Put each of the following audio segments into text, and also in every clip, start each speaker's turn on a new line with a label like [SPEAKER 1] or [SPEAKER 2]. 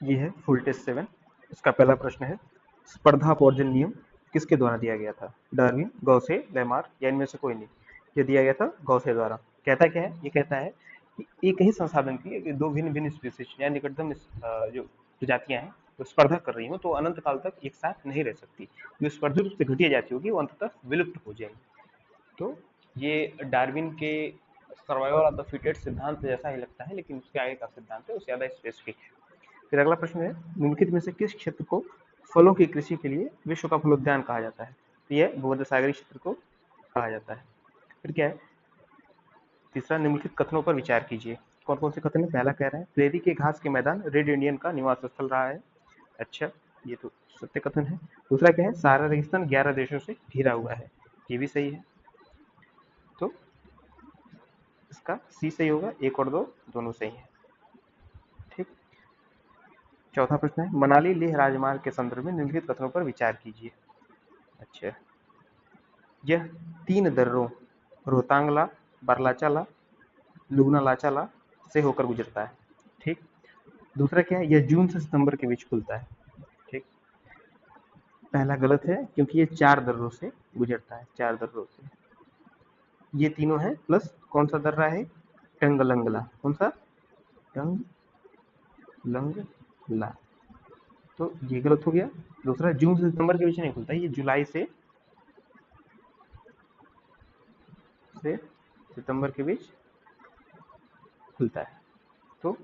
[SPEAKER 1] ये है full test 7। इसका पहला प्रश्न है, स्पर्धापवर्जन नियम किसके द्वारा दिया गया था? डार्विन, गॉसे, लेमार्क या इनमें से कोई नहीं? ये दिया गया था गॉसे द्वारा। कहता क्या है? ये कहता है कि एक ही संसाधन की दो भिन्न भिन्न स्पीसीज या निकटतम जो प्रजातियां हैं वो स्पर्धा कर रही हो तो अनंत काल तक एक साथ नहीं रह सकती। जो स्पर्धिक रूप से घटिया जाती होगी वो अंततः विलुप्त हो जाएगी। तो ये डार्विन के सर्वाइवल ऑफ द फिटेस्ट सिद्धांत जैसा ही लगता है, लेकिन उसके आगे का सिद्धांत है वो ज्यादा स्पेसिफिक है। फिर अगला प्रश्न है, निम्नलिखित में से किस क्षेत्र को फलों की कृषि के लिए विश्व का फलोद्यान कहा जाता है? तो यह भूमध्य सागरीय क्षेत्र को कहा जाता है। फिर क्या है? तीसरा, निम्नलिखित कथनों पर विचार कीजिए। कौन कौन से कथन है? पहला कह रहा है प्रेरी के घास के मैदान रेड इंडियन का निवास स्थल रहा है। अच्छा, ये तो सत्य कथन है। दूसरा क्या है? सारा रेगिस्तान 11 देशों से घिरा हुआ है। ये भी सही है। तो इसका सी सही होगा, एक और दो दोनों सही है। ठीक। चौथा प्रश्न है, मनाली लेह राजमार्ग के संदर्भ में निम्नलिखित कथनों पर विचार कीजिए। अच्छा, यह 3 दर्रों रोहतांगला, बरलाचाला, लुगनालाचाला से होकर गुजरता है। ठीक। दूसरा क्या है? यह जून से सितंबर के बीच खुलता है। ठीक। पहला गलत है क्योंकि ये 4 दर्रों से गुजरता है, 4 दर्रों से। ये तीनों है प्लस कौन सा दर्रा है? टंगलंगला। कौन सा? टंगलंगला। तो ये गलत हो गया। दूसरा, जून से सितंबर के बीच नहीं खुलता, ये जुलाई से सितंबर के बीच खुलता है। तो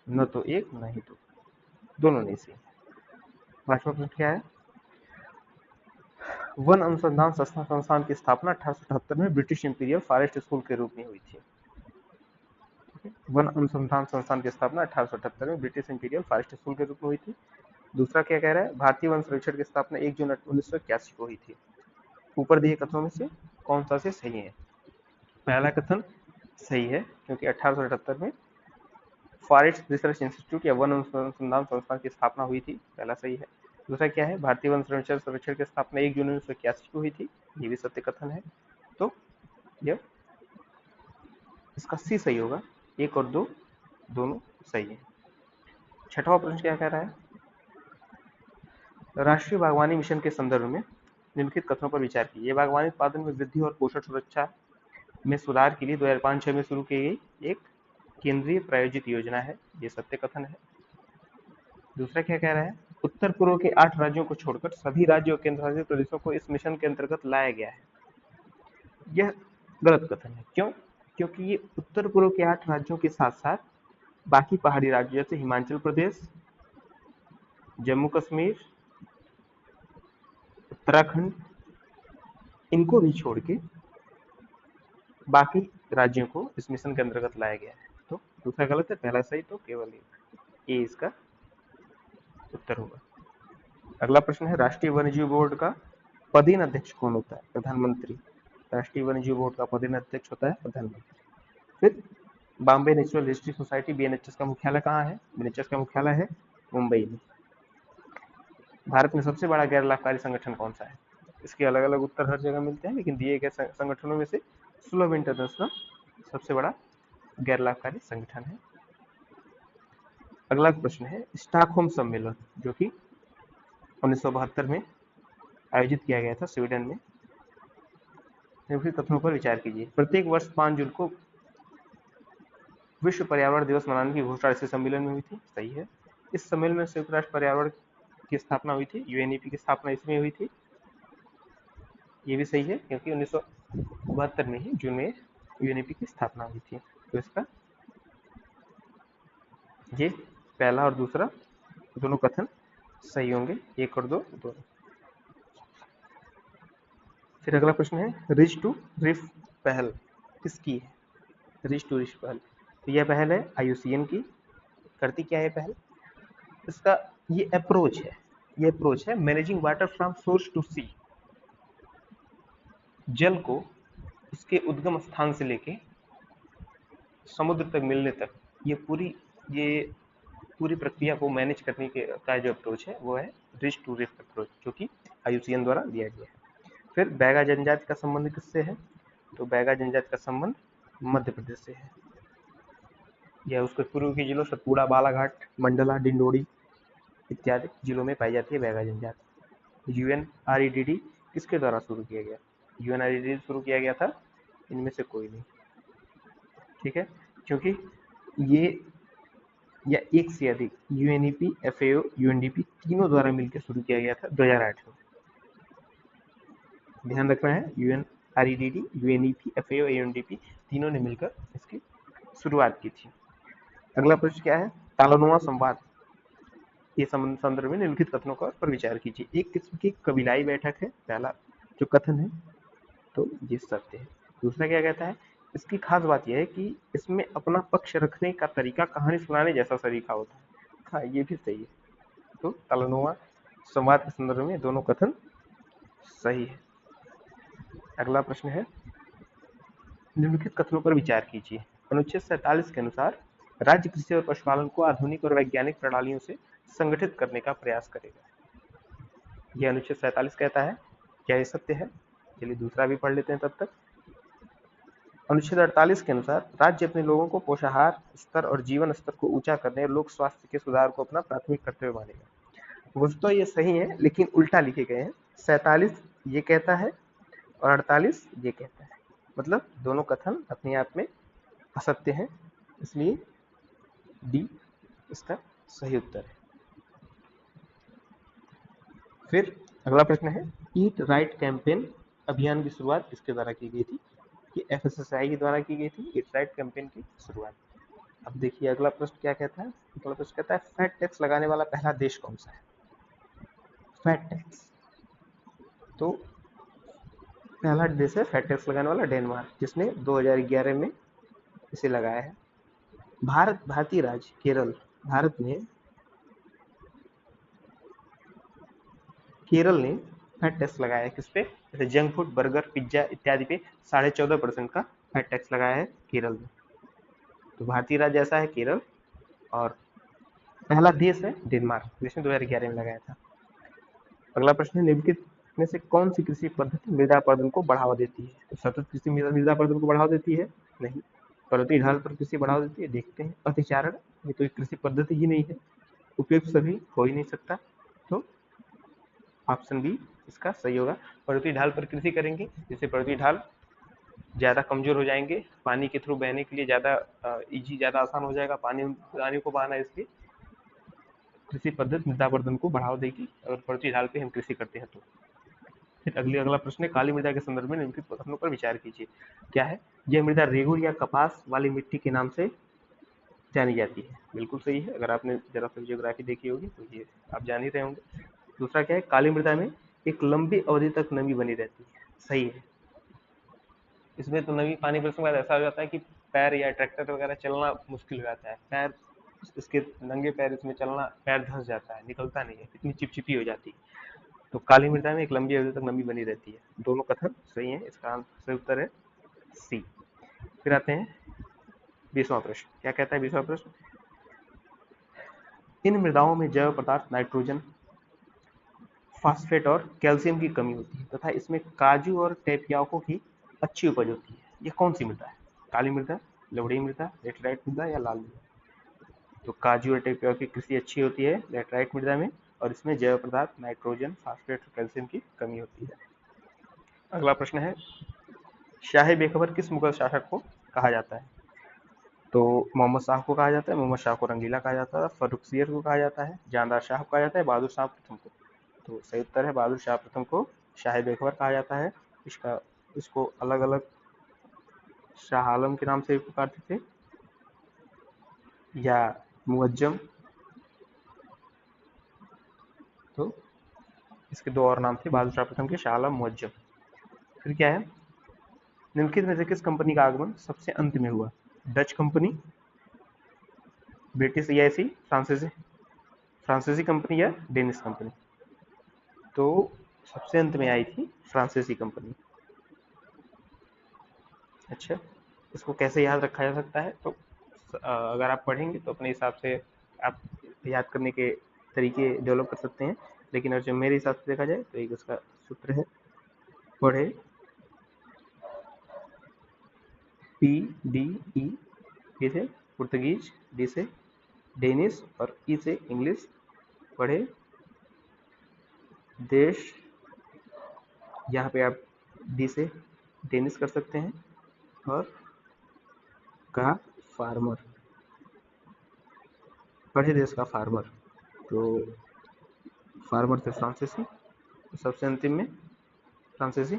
[SPEAKER 1] न तो एक न ही दो, दोनों नहीं सही। पांचवा प्रश्न क्या है? वन अनुसंधान संस्थान की स्थापना 1878 में ब्रिटिश इंपीरियल फॉरेस्ट स्कूल के रूप में हुई थी। वन अनुसंधान संस्थान की स्थापना 1878 में ब्रिटिश इंपीरियल फॉरेस्ट स्कूल के रूप में हुई थी। दूसरा क्या कह रहा है? भारतीय वन सर्वेक्षण की स्थापना 1 जून 1981 को हुई थी। ऊपर दिए कथनों में से कौन सा से सही है? पहला कथन सही है क्योंकि 1878 में फॉरेस्ट रिसर्च इंस्टीट्यूट या वन अनुसंधान संस्थान की स्थापना हुई थी। पहला सही है। दूसरा क्या है? भारतीय वन सर्वेक्षण की स्थापना 1 जून 1981 को हुई थी। ये भी सत्य कथन है। तो यह इसका सी सही होगा, एक और दो दोनों सही है। छठवां प्रश्न क्या कह रहा है? राष्ट्रीय बागवानी मिशन के संदर्भ में निम्नलिखित कथनों पर विचार कीजिए। बागवानी उत्पादन में वृद्धि और पोषण सुरक्षा में सुधार के लिए 2005-06 में शुरू की गई एक केंद्रीय प्रायोजित योजना है। ये सत्य कथन है। दूसरा क्या कह रहा है? उत्तर पूर्व के 8 राज्यों को छोड़कर सभी राज्यों और केंद्र शासित प्रदेशों को इस मिशन के अंतर्गत लाया गया है। यह गलत कथन है। क्यों? क्योंकि ये उत्तर पूर्व के 8 राज्यों के साथ साथ बाकी पहाड़ी राज्य जैसे हिमाचल प्रदेश, जम्मू कश्मीर, उत्तराखंड, इनको भी छोड़ के बाकी राज्यों को इस मिशन के अंतर्गत लाया गया है। तो दूसरा गलत है, पहला सही, तो केवल ए इसका उत्तर होगा। अगला प्रश्न है, राष्ट्रीय वन्यजीव बोर्ड का पदेन अध्यक्ष कौन होता है? प्रधानमंत्री। राष्ट्रीय वन्यजीव बोर्ड का पदेन अध्यक्ष होता है प्रधानमंत्री। फिर Bombay natural history society BNHS का मुख्यालय कहाँ है? बीएनएचएस का मुख्यालय है मुंबई में। भारत में सबसे बड़ा गैर लाभकारी संगठन कौन सा है? इसके अलग अलग उत्तर हर जगह मिलते हैं, लेकिन दिए गए संगठनों में से सुलभ इंटरनेशनल सबसे बड़ा गैर लाभकारी संगठन है। अगला प्रश्न है, स्टॉकहोम सम्मेलन जो कि 1972 में आयोजित किया गया था स्वीडन में। निम्नलिखित कथनों पर विचार कीजिए। प्रत्येक वर्ष 5 जून को विश्व पर्यावरण दिवस मनाने की घोषणा इस सम्मेलन में हुई थी। सही है। इस सम्मेलन में संयुक्त राष्ट्र पर्यावरण की स्थापना हुई थी, यूएनईपी की स्थापना इसमें हुई थी। ये भी सही है क्योंकि 1972 में ही जून में यूएनईपी की स्थापना हुई थी। तो इसका ये पहला और दूसरा दोनों कथन सही होंगे, एक और दो दोनों। फिर अगला प्रश्न है, रिच टू रिफ पहल किसकी है? रिच टू रिफ पहल, तो यह पहल है आईयूसीएन की। करती क्या है पहल? इसका ये अप्रोच है, ये अप्रोच है managing water from source to sea. जल को उसके उद्गम स्थान से लेके समुद्र तक मिलने तक ये पूरी प्रक्रिया को मैनेज करने के का जो अप्रोच है वो है रिच टू रिफ अप्रोच, जो कि आईयूसीएन द्वारा दिया गया है। फिर बैगा जनजाति का संबंध किससे है? तो बैगा जनजाति का संबंध मध्य प्रदेश से है। यह उसके पूर्व के जिलों सतपुड़ा, बालाघाट, मंडला, डिंडोरी इत्यादि जिलों में पाई जाती है बैगा जनजाति। यूएनआरईडीडी किसके द्वारा शुरू किया गया? यूएनआरईडीडी शुरू किया गया था इनमें से कोई नहीं, ठीक है, क्योंकि ये या एक से अधिक यूएनईपी, एफएओ, यूएनडीपी तीनों द्वारा मिलकर शुरू किया गया था 2008 में। ध्यान रखना है, यूएनआरईडीडी, यूएनईपी, एफएओ, यूएनडीपी तीनों ने मिलकर इसकी शुरुआत की थी। अगला प्रश्न क्या है? तालानुमा संवाद ये संदर्भ में निम्नलिखित कथनों पर विचार कीजिए। एक किस्म की कबीलाई बैठक है, पहला जो कथन है, तो ये सत्य है। दूसरा क्या कहता है? इसकी खास बात यह है कि इसमें अपना पक्ष रखने का तरीका कहानी सुनाने जैसा सरीखा होता है। हाँ, ये भी सही है। तो तालानुमा संवाद के संदर्भ में दोनों कथन सही है। अगला प्रश्न है, निम्नलिखित कथनों पर विचार कीजिए। अनुच्छेद 47 के अनुसार राज्य कृषि और पशुपालन को आधुनिक और वैज्ञानिक प्रणालियों से संगठित करने का प्रयास करेगा। यह अनुच्छेद 47 कहता है, क्या ये सत्य है? चलिए दूसरा भी पढ़ लेते हैं तब तक। अनुच्छेद 48 के अनुसार राज्य अपने लोगों को पोषाहार स्तर और जीवन स्तर को ऊंचा करने और लोक स्वास्थ्य के सुधार को अपना प्राथमिक कर्तव्य मानेगा। वस्तु तो ये सही है, लेकिन उल्टा लिखे गए हैं। 47 ये कहता है और 48 ये कहता है, मतलब दोनों कथन अपने आप में असत्य हैं, इसलिए डी इसका सही उत्तर है। फिर अगला प्रश्न है, ईट राइट कैंपेन अभियान की शुरुआत किसके द्वारा की गई थी? ये एफएसएसआई के द्वारा की गई थी ईट राइट कैंपेन की शुरुआत। अब देखिए अगला प्रश्न क्या कहता है? अगला प्रश्न कहता है, फैट टैक्स लगाने वाला पहला देश कौन सा है? फैट टैक्स, तो पहला देश है फैट टैक्स लगाने वाला डेनमार्क, जिसने 2011 में इसे लगाया है। भारतीय राज्य केरल, भारत में केरल ने फैट टैक्स लगाया है किस पे? जैसे जंक फूड, बर्गर, पिज्जा इत्यादि पे 14.5% का फैट टैक्स लगाया है केरल में। तो भारतीय राज्य ऐसा है केरल, और पहला देश है डेनमार्क, जिसने 2011 में लगाया था। अगला प्रश्न है, निम्नलिखित में से कौन सी कृषि पद्धति मृदा अपरदन को बढ़ावा देती है? तो सतत कृषि मृदा अपरदन को बढ़ावा देती है? नहीं। पर्वतीय ढाल पर कृषि बढ़ावा देती है? देखते हैं। अतिचारण, ये तो एक कृषि पद्धति ही नहीं है, उपयुक्त सभी हो ही नहीं सकता, तो ऑप्शन बी इसका सही होगा। पर्वतीय ढाल पर कृषि करेंगे, जिससे पर्वतीय ढाल ज्यादा कमजोर हो जाएंगे, पानी के थ्रू बहने के लिए ज्यादा इजी, ज्यादा आसान हो जाएगा पानी को बहाना, इसलिए कृषि पद्धति मृदा अपरदन को बढ़ावा देगी अगर पर्वतीय ढाल पे हम कृषि करते हैं तो। फिर अगला प्रश्न है, काली मृदा के संदर्भ में निम्नलिखित कथनों पर विचार कीजिए। क्या है? यह मृदा रेगुर या कपास वाली मिट्टी के नाम से जानी जाती है। बिल्कुल सही है, अगर आपने जरा सा जियोग्राफी देखी होगी तो ये आप जान ही रहे होंगे। दूसरा क्या है? काली मृदा में एक लंबी अवधि तक नमी बनी रहती है। सही है, इसमें तो नमी पानी बरसने के बाद ऐसा हो जाता है कि पैर या ट्रैक्टर वगैरह चलना मुश्किल हो जाता है, पैर इसके नंगे पैर इसमें चलना, पैर धंस जाता है, निकलता नहीं है, इतनी चिपचिपी हो जाती है। तो काली मृदा में एक लंबी अवधि तक नमी बनी रहती है। दोनों कथन सही है, इसका सही उत्तर है सी। फिर आते हैं 20वां प्रश्न। क्या कहता है 20वां प्रश्न? इन मृदाओं में जैव पदार्थ नाइट्रोजन, फास्फेट और कैल्शियम की कमी होती है तथा इसमें काजू और टेपियाको की अच्छी उपज होती है। यह कौन सी मृदा है? काली मृदा, लवणीय मृदा, लेटराइट मृदा या लाल मृदा? तो काजू और टेपियाको की कृषि अच्छी होती है लेटराइट मृदा में, और इसमें जैव पदार्थ नाइट्रोजन, फास्फेट और कैल्शियम की कमी होती है। अगला प्रश्न है, शाही बेखबर किस मुगल शासक को कहा जाता है? तो मोहम्मद शाह को कहा जाता है, मोहम्मद शाह को रंगीला कहा जाता है, फर्रुखसियर को कहा जाता है, जानदार शाह को कहा जाता है, बहादुर शाह प्रथम को। तो सही उत्तर है बहादुर शाह प्रथम को शाही बेखबर कहा जाता है। इसको अलग अलग शाह आलम के नाम से पुकारते थे या मुअज्जम, तो इसके दो और नाम थे, बहादुर शाह प्रथम के, शाह आलम, मुअज्जम। फिर क्या है? निम्नलिखित में से किस कंपनी का आगमन सबसे अंत में हुआ? डच कंपनी, ब्रिटिश रियासी, फ्रांसीसी कंपनी या डेनिश कंपनी? तो सबसे अंत में आई थी फ्रांसीसी कंपनी। अच्छा, इसको कैसे याद रखा जा सकता है? तो अगर आप पढ़ेंगे तो अपने हिसाब से आप याद करने के तरीके डेवलप कर सकते हैं, लेकिन अगर जो मेरे हिसाब से देखा जाए तो एक उसका सूत्र है, पढ़े PDE, ए से पुर्तगीज, डी से डेनिश और ई से इंग्लिश, पढ़े देश, यहाँ पे आप डी से डेनिस कर सकते हैं, और का फार्मर, पढ़े देश का फार्मर। तो फार्मर थे फ्रांसीसी, सबसे अंतिम में फ्रांसीसी।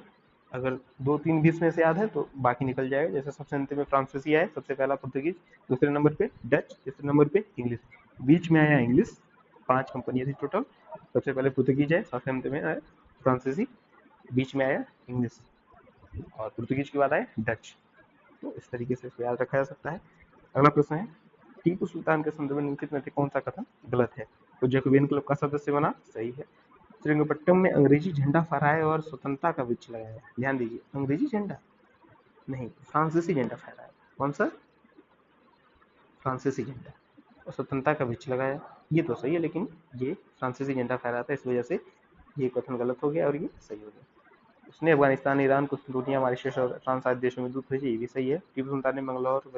[SPEAKER 1] अगर दो तीन बीच में से याद है तो बाकी निकल जाएगा। जैसे सबसे अंतिम में फ्रांसीसी आए, सबसे पहला पुर्तगीज, दूसरे नंबर पे डच, तीसरे नंबर पे इंग्लिश, बीच में आया इंग्लिश। 5 कंपनियां थी टोटल। सबसे पहले पुर्तगीज है, सबसे अंतिम में आया फ्रांसीसी, बीच में आया इंग्लिश, और पुर्तगीज के बाद आए डच। तो इस तरीके से इसको याद रखा जा सकता है। अगला प्रश्न है, टीपू सुल्तान के संदर्भ में निम्नलिखित में से कौन सा कथन गलत है? तो जैकोबियन क्लब का सदस्य बना, सही है। श्रीरंगपट्टनम में अंग्रेजी झंडा फहराया और स्वतंत्रता का वृक्ष लगाया। ध्यान दीजिए, अंग्रेजी झंडा नहीं, फ्रांसीसी झंडा फहराया। कौन सा? फ्रांसीसी झंडा, और स्वतंत्रता का वृक्ष लगाया। ये तो सही है, लेकिन ये फ्रांसीसी झंडा फहराया था, इस वजह से ये कथन गलत हो गया और ये सही हो गया। उसने अफगानिस्तान, ईरान, कुछ दुनिया, मॉरिशस और फ्रांस आदि देशों में दूध भेजे, ये भी सही है। टीपू सुल्तान ने मंगलौर,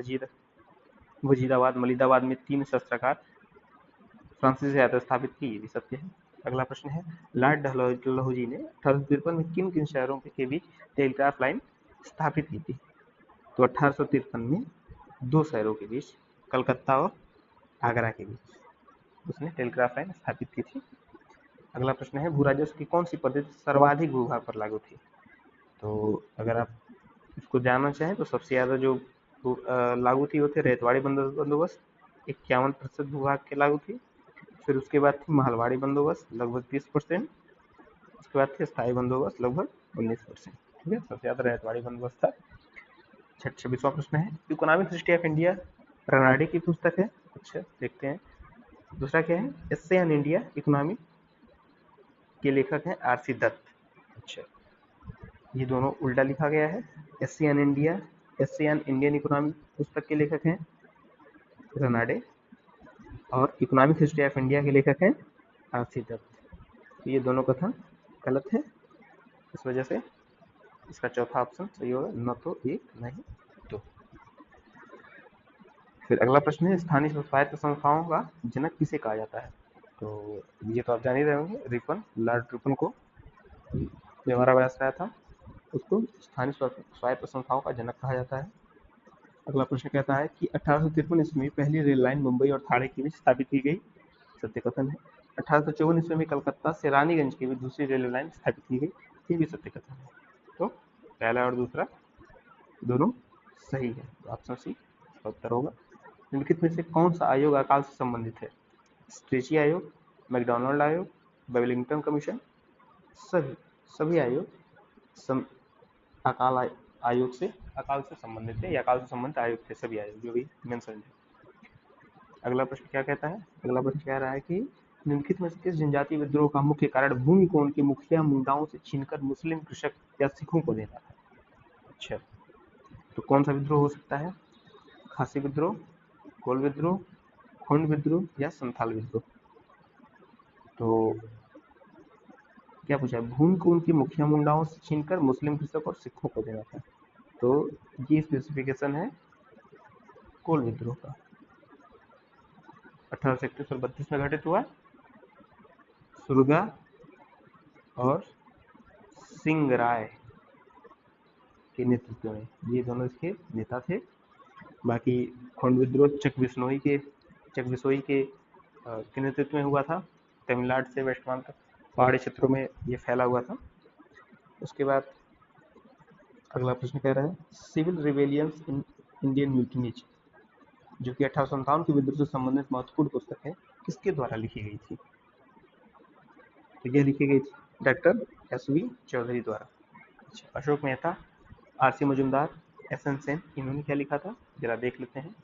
[SPEAKER 1] वजीराबाद, मलिदाबाद में 3 शस्त्रागार फ्रांसीसी सहायता स्थापित की, ये भी सत्य है। अगला प्रश्न है, लॉर्ड डलहौजी ने 1853 में किन किन शहरों के बीच टेलीग्राफ लाइन स्थापित की थी? तो 1853 में 2 शहरों के बीच, कलकत्ता और आगरा के बीच, उसने टेलीग्राफ लाइन स्थापित की थी। अगला प्रश्न है, भू राजस्व की कौन सी पद्धति सर्वाधिक भूभाग पर लागू थी? तो अगर आप इसको जानना चाहें तो सबसे ज्यादा जो लागू थी वो थे रैयतवाड़ी बंदोबस्त, 51% भूभाग के लागू थी। फिर उसके बाद थी महलवाड़ी बंदोबस्त, लगभग 30%। उसके बाद थे स्थायी बंदोबस्त, लगभग 19%। ठीक है, सबसे ज्यादा रैयतवाड़ी बंदोबस्त था। 26वां प्रश्न है, economic history of India Ranade की पुस्तक है। अच्छा, देखते हैं। दूसरा क्या है, एस्से ऑन इंडिया इकोनॉमी के लेखक हैं आर.सी. दत्त। अच्छा, ये दोनों उल्टा लिखा गया है। Essay on India, essay on Indian economy पुस्तक के लेखक हैं रनाडे, और इकोनॉमिक हिस्ट्री ऑफ इंडिया के लेखक हैं आर.सी. दत्त। ये दोनों कथन गलत है, इस वजह से इसका चौथा ऑप्शन सही होगा, न तो एक नहीं दो। फिर अगला प्रश्न है, स्थानीय स्वायत्त संस्थाओं का जनक किसे कहा जाता है? तो ये तो आप जान ही रहे होंगे, रिपन, लॉर्ड रिपन को जो हमारा व्यास रहा था, उसको स्थानीय स्वायत्त संस्थाओं का जनक कहा जाता है। अगला प्रश्न कहता है कि 1853 ईस्वी में पहली रेल लाइन मुंबई और ठाणे के बीच स्थापित की गई, सत्य कथन है। 1854 ईस्वी में कलकत्ता से रानीगंज के बीच दूसरी रेल लाइन स्थापित की गई, ये भी सत्य कथन है। तो पहला और दूसरा दोनों सही है, तो ऑप्शन सी उत्तर होगा। निम्नलिखित में से कौन सा आयोग अकाल से संबंधित है? स्ट्रेची आयोग, मैकडॉनल्ड आयोग, वेलिंगटन कमीशन, सभी सभी आयोग अकाल अकाल से संबंधित है, या अकाल से संबंधित आयोग थे सभी आयोग जो भी मेंशन है। अगला प्रश्न क्या कहता है? अगला प्रश्न कह रहा है कि निम्नलिखित में से किस जनजातीय विद्रोह का मुख्य कारण भूमि को उनके मुखिया मुंडाओं से छीनकर मुस्लिम कृषक या सिखों को देना था? अच्छा, तो कौन सा विद्रोह हो सकता है? खासी विद्रोह, कोल विद्रोह, खोंड विद्रोह या संथाल विद्रोह? तो क्या पूछा है? भूमि को उनके मुखिया मुंडाओं से छीनकर मुस्लिम कृषक और सिखों को देना था। तो ये स्पेसिफिकेशन है कोल विद्रोह का, 1831 में घटित हुआ। सुरगा और सिंह राय के नेतृत्व में, ये दोनों इसके नेता थे। बाकी खोंड विद्रोह चक बिश्नोई के नेतृत्व में हुआ था। तमिलनाडु से वेस्ट बंगाल तक पहाड़ी क्षेत्रों में ये फैला हुआ था। उसके बाद अगला प्रश्न कह रहा है, civil rebellions in Indian mutinies, जो कि 1857 के विद्रोह से संबंधित महत्वपूर्ण पुस्तक है, किसके द्वारा लिखी गई थी? तो यह लिखी गई थी डॉक्टर एस.वी. चौधरी द्वारा। अच्छा, अशोक मेहता, आर.सी. मजूमदार, एस.एन. सेन, इन्होंने क्या लिखा था जरा देख लेते हैं।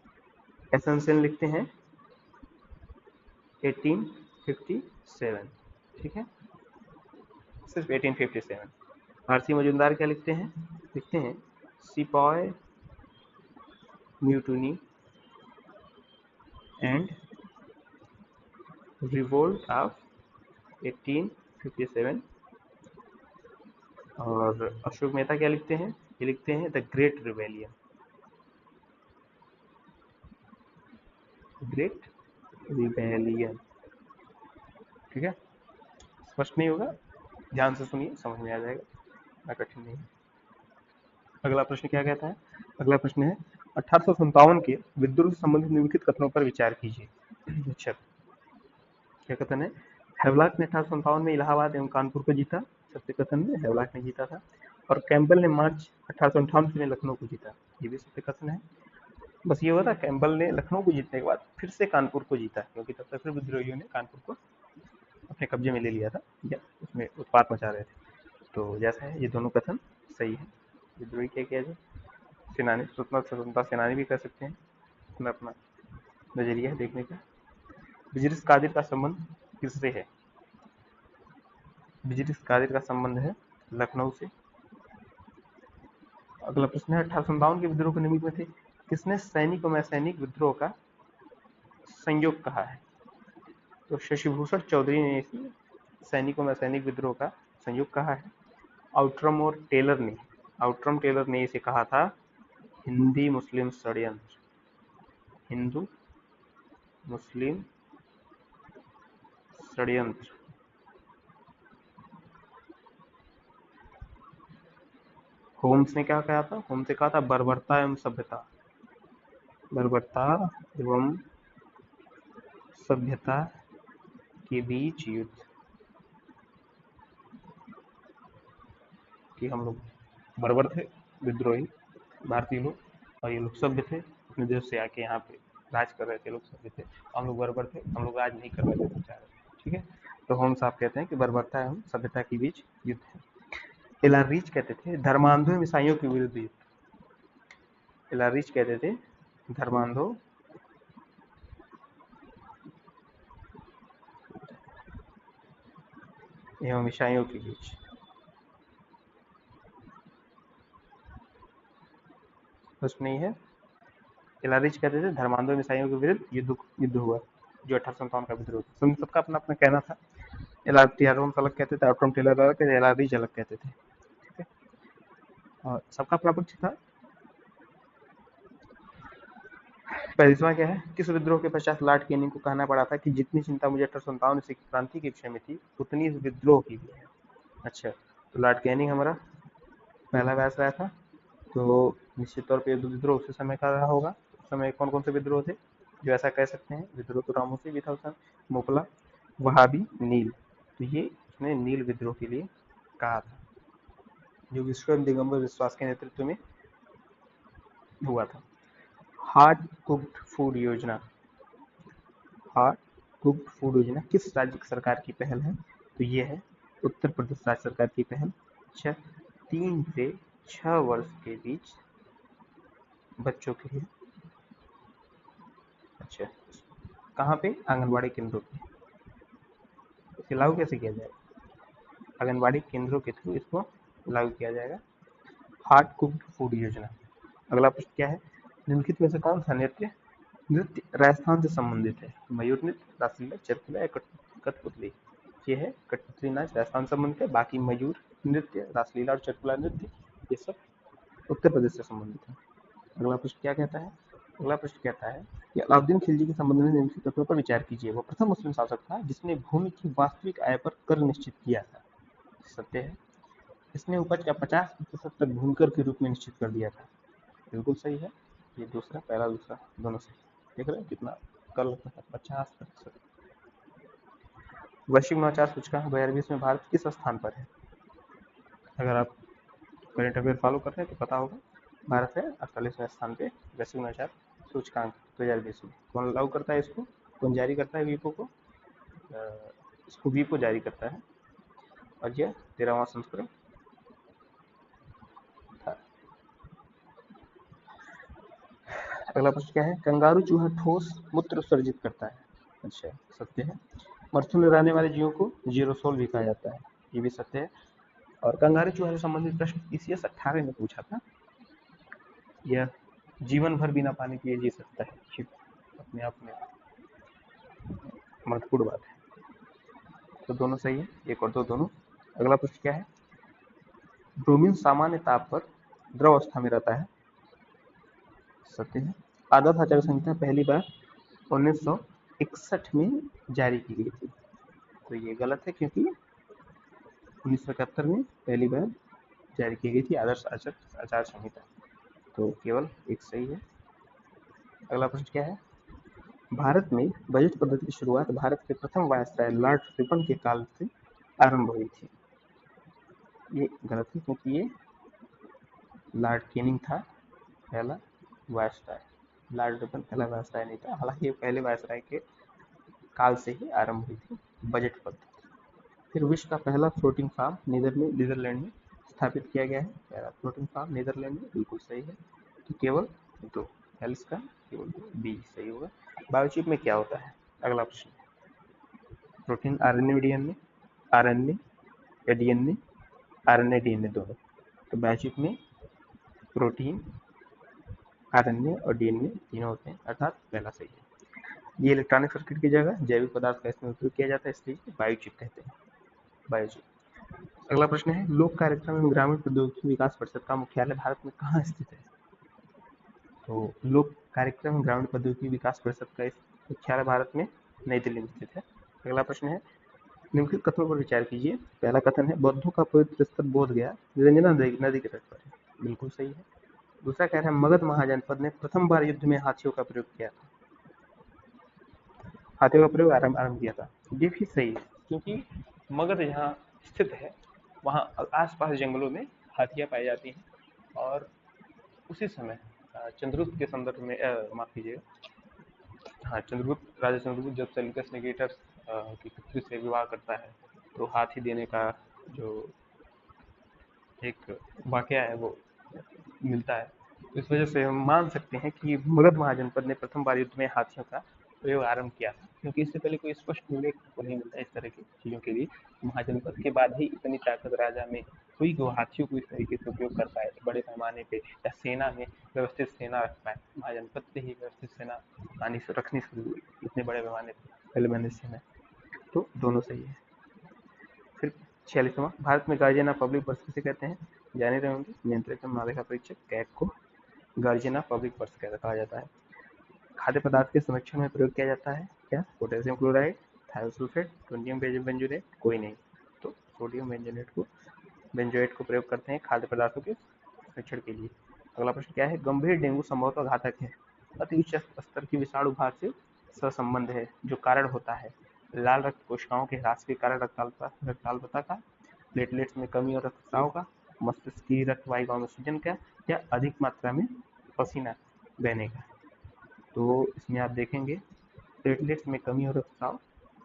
[SPEAKER 1] एस.एन. सेन लिखते हैं 1857, ठीक है, सिर्फ 1857। आर.सी. मजूमदार क्या लिखते हैं sepoy mutiny and revolt of 1857। और अशोक मेहता क्या लिखते हैं? ये लिखते हैं the great rebellion, great rebellion. ठीक है, स्पष्ट नहीं होगा, ध्यान से सुनिए, समझ में आ जाएगा, इतना कठिन नहीं है। अगला प्रश्न क्या कहता है? अगला प्रश्न है 1857 के विद्रोह से संबंधित निम्नलिखित कथनों पर विचार कीजिए। अच्छा, क्या कथन है? हैवलॉक ने 1857 में इलाहाबाद एवं कानपुर को जीता, सत्य कथन में हैवलॉक ने जीता था। और कैंपबेल ने मार्च 1858 में लखनऊ को जीता, ये भी सत्य कथन है। बस ये हुआ था, कैंपबेल ने लखनऊ को जीतने के बाद फिर से कानपुर को जीता, क्योंकि तब तक फिर विद्रोहियों ने कानपुर को अपने कब्जे में ले लिया था या उसमें उत्पात मचा रहे थे। तो जैसा है, ये दोनों कथन सही है। विद्रोही क्या किया जाए? सेनानी, स्वतंत्रता सेनानी भी कर सकते हैं, अपना अपना नजरिया है देखने का। बिजरिस कादिर का संबंध किससे है? बिजरिस कादिर का संबंध है लखनऊ से। अगला प्रश्न है 1857 के विद्रोह के निमित्त में थे, किसने सैनिक और असैनिक विद्रोह का संयोग कहा है? तो शशिभूषण चौधरी ने इसे सैनिक और असैनिक विद्रोह का संयोग कहा है। आउटरम टेलर ने इसे कहा था हिंदी मुस्लिम षड्यंत्र, हिंदू मुस्लिम षड्यंत्र। होम्स ने क्या कहा था? होम्स ने कहा था बर्बरता एवं सभ्यता, बर्बरता एवं सभ्यता के बीच युद्ध, कि हम लोग बर्बर थे, विद्रोही भारतीय लोग, और ये लोग सभ्य थे, अपने देश से आके यहाँ पे राज कर रहे थे, लोग सभ्य थे, हम लोग बर्बर थे, हम लोग राज नहीं कर रहे थे बेचारे। ठीक है, तो होम्स साहब कहते हैं कि बर्बरता एवं सभ्यता के बीच युद्ध है। एलारीच कहते थे धर्मांधों एवं ईसाइयों के विरुद्ध युद्ध, एलारीच कहते थे धर्मांधों एवं ईसाइयों के बीच। कुछ नहीं है, एलारीच कहते थे धर्मांधों एवं ईसाइयों के विरुद्ध युद्ध हुआ, जो 1857 का विद्रोह था। सबका अपना अपना कहना था। होम्स अलग कहते थे, आउटरम टेलर अलग कहते थे, एलारीच अलग कहते थे। ठीक है, और सबका अपना पक्ष था। पहला क्या है? किस विद्रोह के पश्चात लॉर्ड कैनिंग को कहना पड़ा था कि जितनी चिंता मुझे 1857 सिख क्रांति के विषय में थी, उतनी इस विद्रोह की भी है। अच्छा, तो लॉर्ड कैनिंग हमारा पहला वायसराय था, तो निश्चित तौर पे विद्रोह उसी समय का रहा होगा। उस समय कौन कौन से विद्रोह थे जो ऐसा कह सकते हैं? विद्रोह तो रामोसी भी था उस समय, मोपला, वहाबी, नील। तो ये उसने नील विद्रोह के लिए कहा था, जो विश्व दिगंबर विश्वास के नेतृत्व में हुआ था। हार्ड कुक्ड फूड योजना, हार्ड कुक्ड फूड योजना किस राज्य सरकार की पहल है? तो ये है उत्तर प्रदेश राज्य सरकार की पहल। अच्छा, 3 से 6 वर्ष के बीच बच्चों के लिए, अच्छा कहाँ पे? आंगनबाड़ी केंद्रों पे। इसे लागू कैसे किया जाएगा? आंगनबाड़ी केंद्रों के थ्रू इसको लागू किया जाएगा, हार्ड कुक्ड फूड योजना। अगला प्रश्न क्या है? निम्नलिखित में से कौन सा नृत्य राजस्थान से संबंधित है? मयूर नृत्य, रासलीला, चरकुला या कठपुतली? ये है कठपुतली नाच राजस्थान से संबंधित है, बाकी मयूर नृत्य, रासलीला और चरकुला नृत्य ये सब उत्तर प्रदेश से संबंधित है। अगला प्रश्न क्या कहता है? अगला प्रश्न कहता है कि अलाउद्दीन खिलजी के संबंध में निम्नलिखित तथ्यों पर विचार कीजिए। वो प्रथम मुस्लिम शासक था जिसने भूमि की वास्तविक आय पर कर निश्चित किया था, सत्य है। इसने उपज का 50% तक भूमिकर के रूप में निश्चित कर दिया था, बिल्कुल सही है। ये दूसरा, पहला दूसरा दोनों सही। देख रहे हैं कितना कर लगता है, 50%। वैश्विक नवाचार सूचकांक 2020 में भारत किस स्थान पर है? अगर आप करंट अफेयर फॉलो कर रहे हैं तो पता होगा, भारत है 48वें स्थान पे वैश्विक नवाचार सूचकांक 2020 में। कौन लागू करता है इसको? कौन जारी करता है वीपो को? इसको वीपो जारी करता है, और यह 13वां संस्करण था। अगला प्रश्न क्या है? कंगारू चूहा ठोस मूत्र उत्सर्जित करता है, अच्छा सत्य है। मरुस्थल में रहने वाले जीवों को जीरोसोल भी कहा जाता है, ये भी सत्य है। और कंगारू चूहा से संबंधित प्रश्न ईसीएस 18 में पूछा था, यह जीवन भर बिना पानी पिए जी सकता है, ये अपने आप में महत्वपूर्ण बात है। तो दोनों सही है, एक और दो दोनों। अगला प्रश्न क्या है? ब्रोमीन सामान्य ताप पर द्रव अवस्था में रहता है, सत्य है। आदर्श आचार संहिता पहली बार 1961 में जारी की गई थी, तो ये गलत है क्योंकि 1971 में पहली बार जारी की गई थी आदर्श आचार संहिता। तो केवल एक सही है। अगला प्रश्न क्या है? भारत में बजट पद्धति की शुरुआत भारत के प्रथम वायसराय लॉर्ड रिपन के काल से आरंभ हुई थी। ये गलत है क्योंकि ये लॉर्ड कैनिंग था पहला वायसराय। लॉर्ड रिपन पहला वायसराय नहीं था, हालांकि ये पहले वायसराय के काल से ही आरंभ हुई थी बजट पद्धति। फिर विश्व का पहला फ्लोटिंग फार्म नीदरलैंड में स्थापित किया गया है। पहला फ्लोटिंग फार्म नीदरलैंड में, बिल्कुल सही है। तो केवल दो, हेल्स का केवल दो, बी सही होगा। बायोचिप में क्या होता है? अगला प्रश्न। प्रोटीन आरएनए डीएनए, आरएनए या डीएनए, आरएनए डीएनए दोनों। तो बायोचिप में प्रोटीन, आरएनए और डीएनए तीनों होते हैं, अर्थात पहला सही है। ये इलेक्ट्रॉनिक सर्किट की जगह जैविक पदार्थ का इसमें उपयोग किया जाता है, इसलिए बायोचिप कहते हैं, बायोचिप। अगला प्रश्न है, लोक कार्यक्रम एवं ग्रामीण प्रौद्योगिकी विकास परिषद का मुख्यालय भारत में कहाँ स्थित है? तो लोक कार्यक्रम ग्रामीण प्रौद्योगिकी विकास परिषद का मुख्यालय भारत में नई दिल्ली में स्थित है। अगला प्रश्न है, निम्नलिखित कथनों पर विचार कीजिए। पहला कथन है, बौद्धों का पवित्र स्थल बोध गया निरंजना नदी के तट पर है, बिल्कुल सही है। दूसरा कह रहा है, मगध महाजनपद ने प्रथम बार युद्ध में हाथियों का प्रयोग किया था, हाथियों का प्रयोग आरंभ किया था, ये भी सही है क्योंकि मगध जहाँ स्थित है वहाँ आसपास जंगलों में हाथियां पाई जाती हैं और उसी समय चंद्रगुप्त के संदर्भ में माफ कीजिएगा, हाँ, चंद्रगुप्त, राजा चंद्रगुप्त जब सेल्यूकस निकेटर की पुत्री से विवाह करता है तो हाथी देने का जो एक वाकया है वो मिलता है। तो इस वजह से हम मान सकते हैं कि मगध महाजनपद ने प्रथम बार युद्ध में हाथियों का प्रयोग आरंभ किया था, क्योंकि इससे पहले कोई स्पष्ट उल्लेख को नहीं मिलता इस तरह की चीजों के लिए। महाजनपद के बाद ही इतनी ताकत राजा में हुई कि वो हाथियों को इस तरीके से उपयोग कर पाए बड़े पैमाने पे, या सेना में व्यवस्थित सेना रख पाए। महाजनपद से ही व्यवस्थित सेना रखनी शुरू हुई इतने बड़े पैमाने पे, पहले मैंने सेना। तो दोनों सही है। फिर 46वां, भारत में गार्जियन ऑफ पब्लिक पर्स किसे कहते हैं? जाने रहे होंगे, नियंत्रक एवं महालेखा परीक्षक कैग को गार्जियन ऑफ पब्लिक पर्स कहा जाता है। खाद्य पदार्थ के संरक्षण में प्रयोग किया जाता है क्या? Potassium chloride, thiosulphate, sodium benzoate, कोई नहीं। तो सोडियम बेंजोएट को प्रयोग करते हैं खाद्य पदार्थों के संरक्षण के लिए। अगला प्रश्न क्या है? गंभीर डेंगू संभवतः घातक है, अति उच्च स्तर की विषाणु भार से सहसंबंध है, जो कारण होता है लाल रक्त कोशिकाओं के ह्रास के कारण रक्ताल्पता का, प्लेटलेट्स में कमी और रक्तस्राव का, मस्तिष्क की रक्त वाहिकाओं में सूजन का, या अधिक मात्रा में पसीना बहने का। तो इसमें आप देखेंगे प्लेटलेट्स में कमी और रक्तस्राव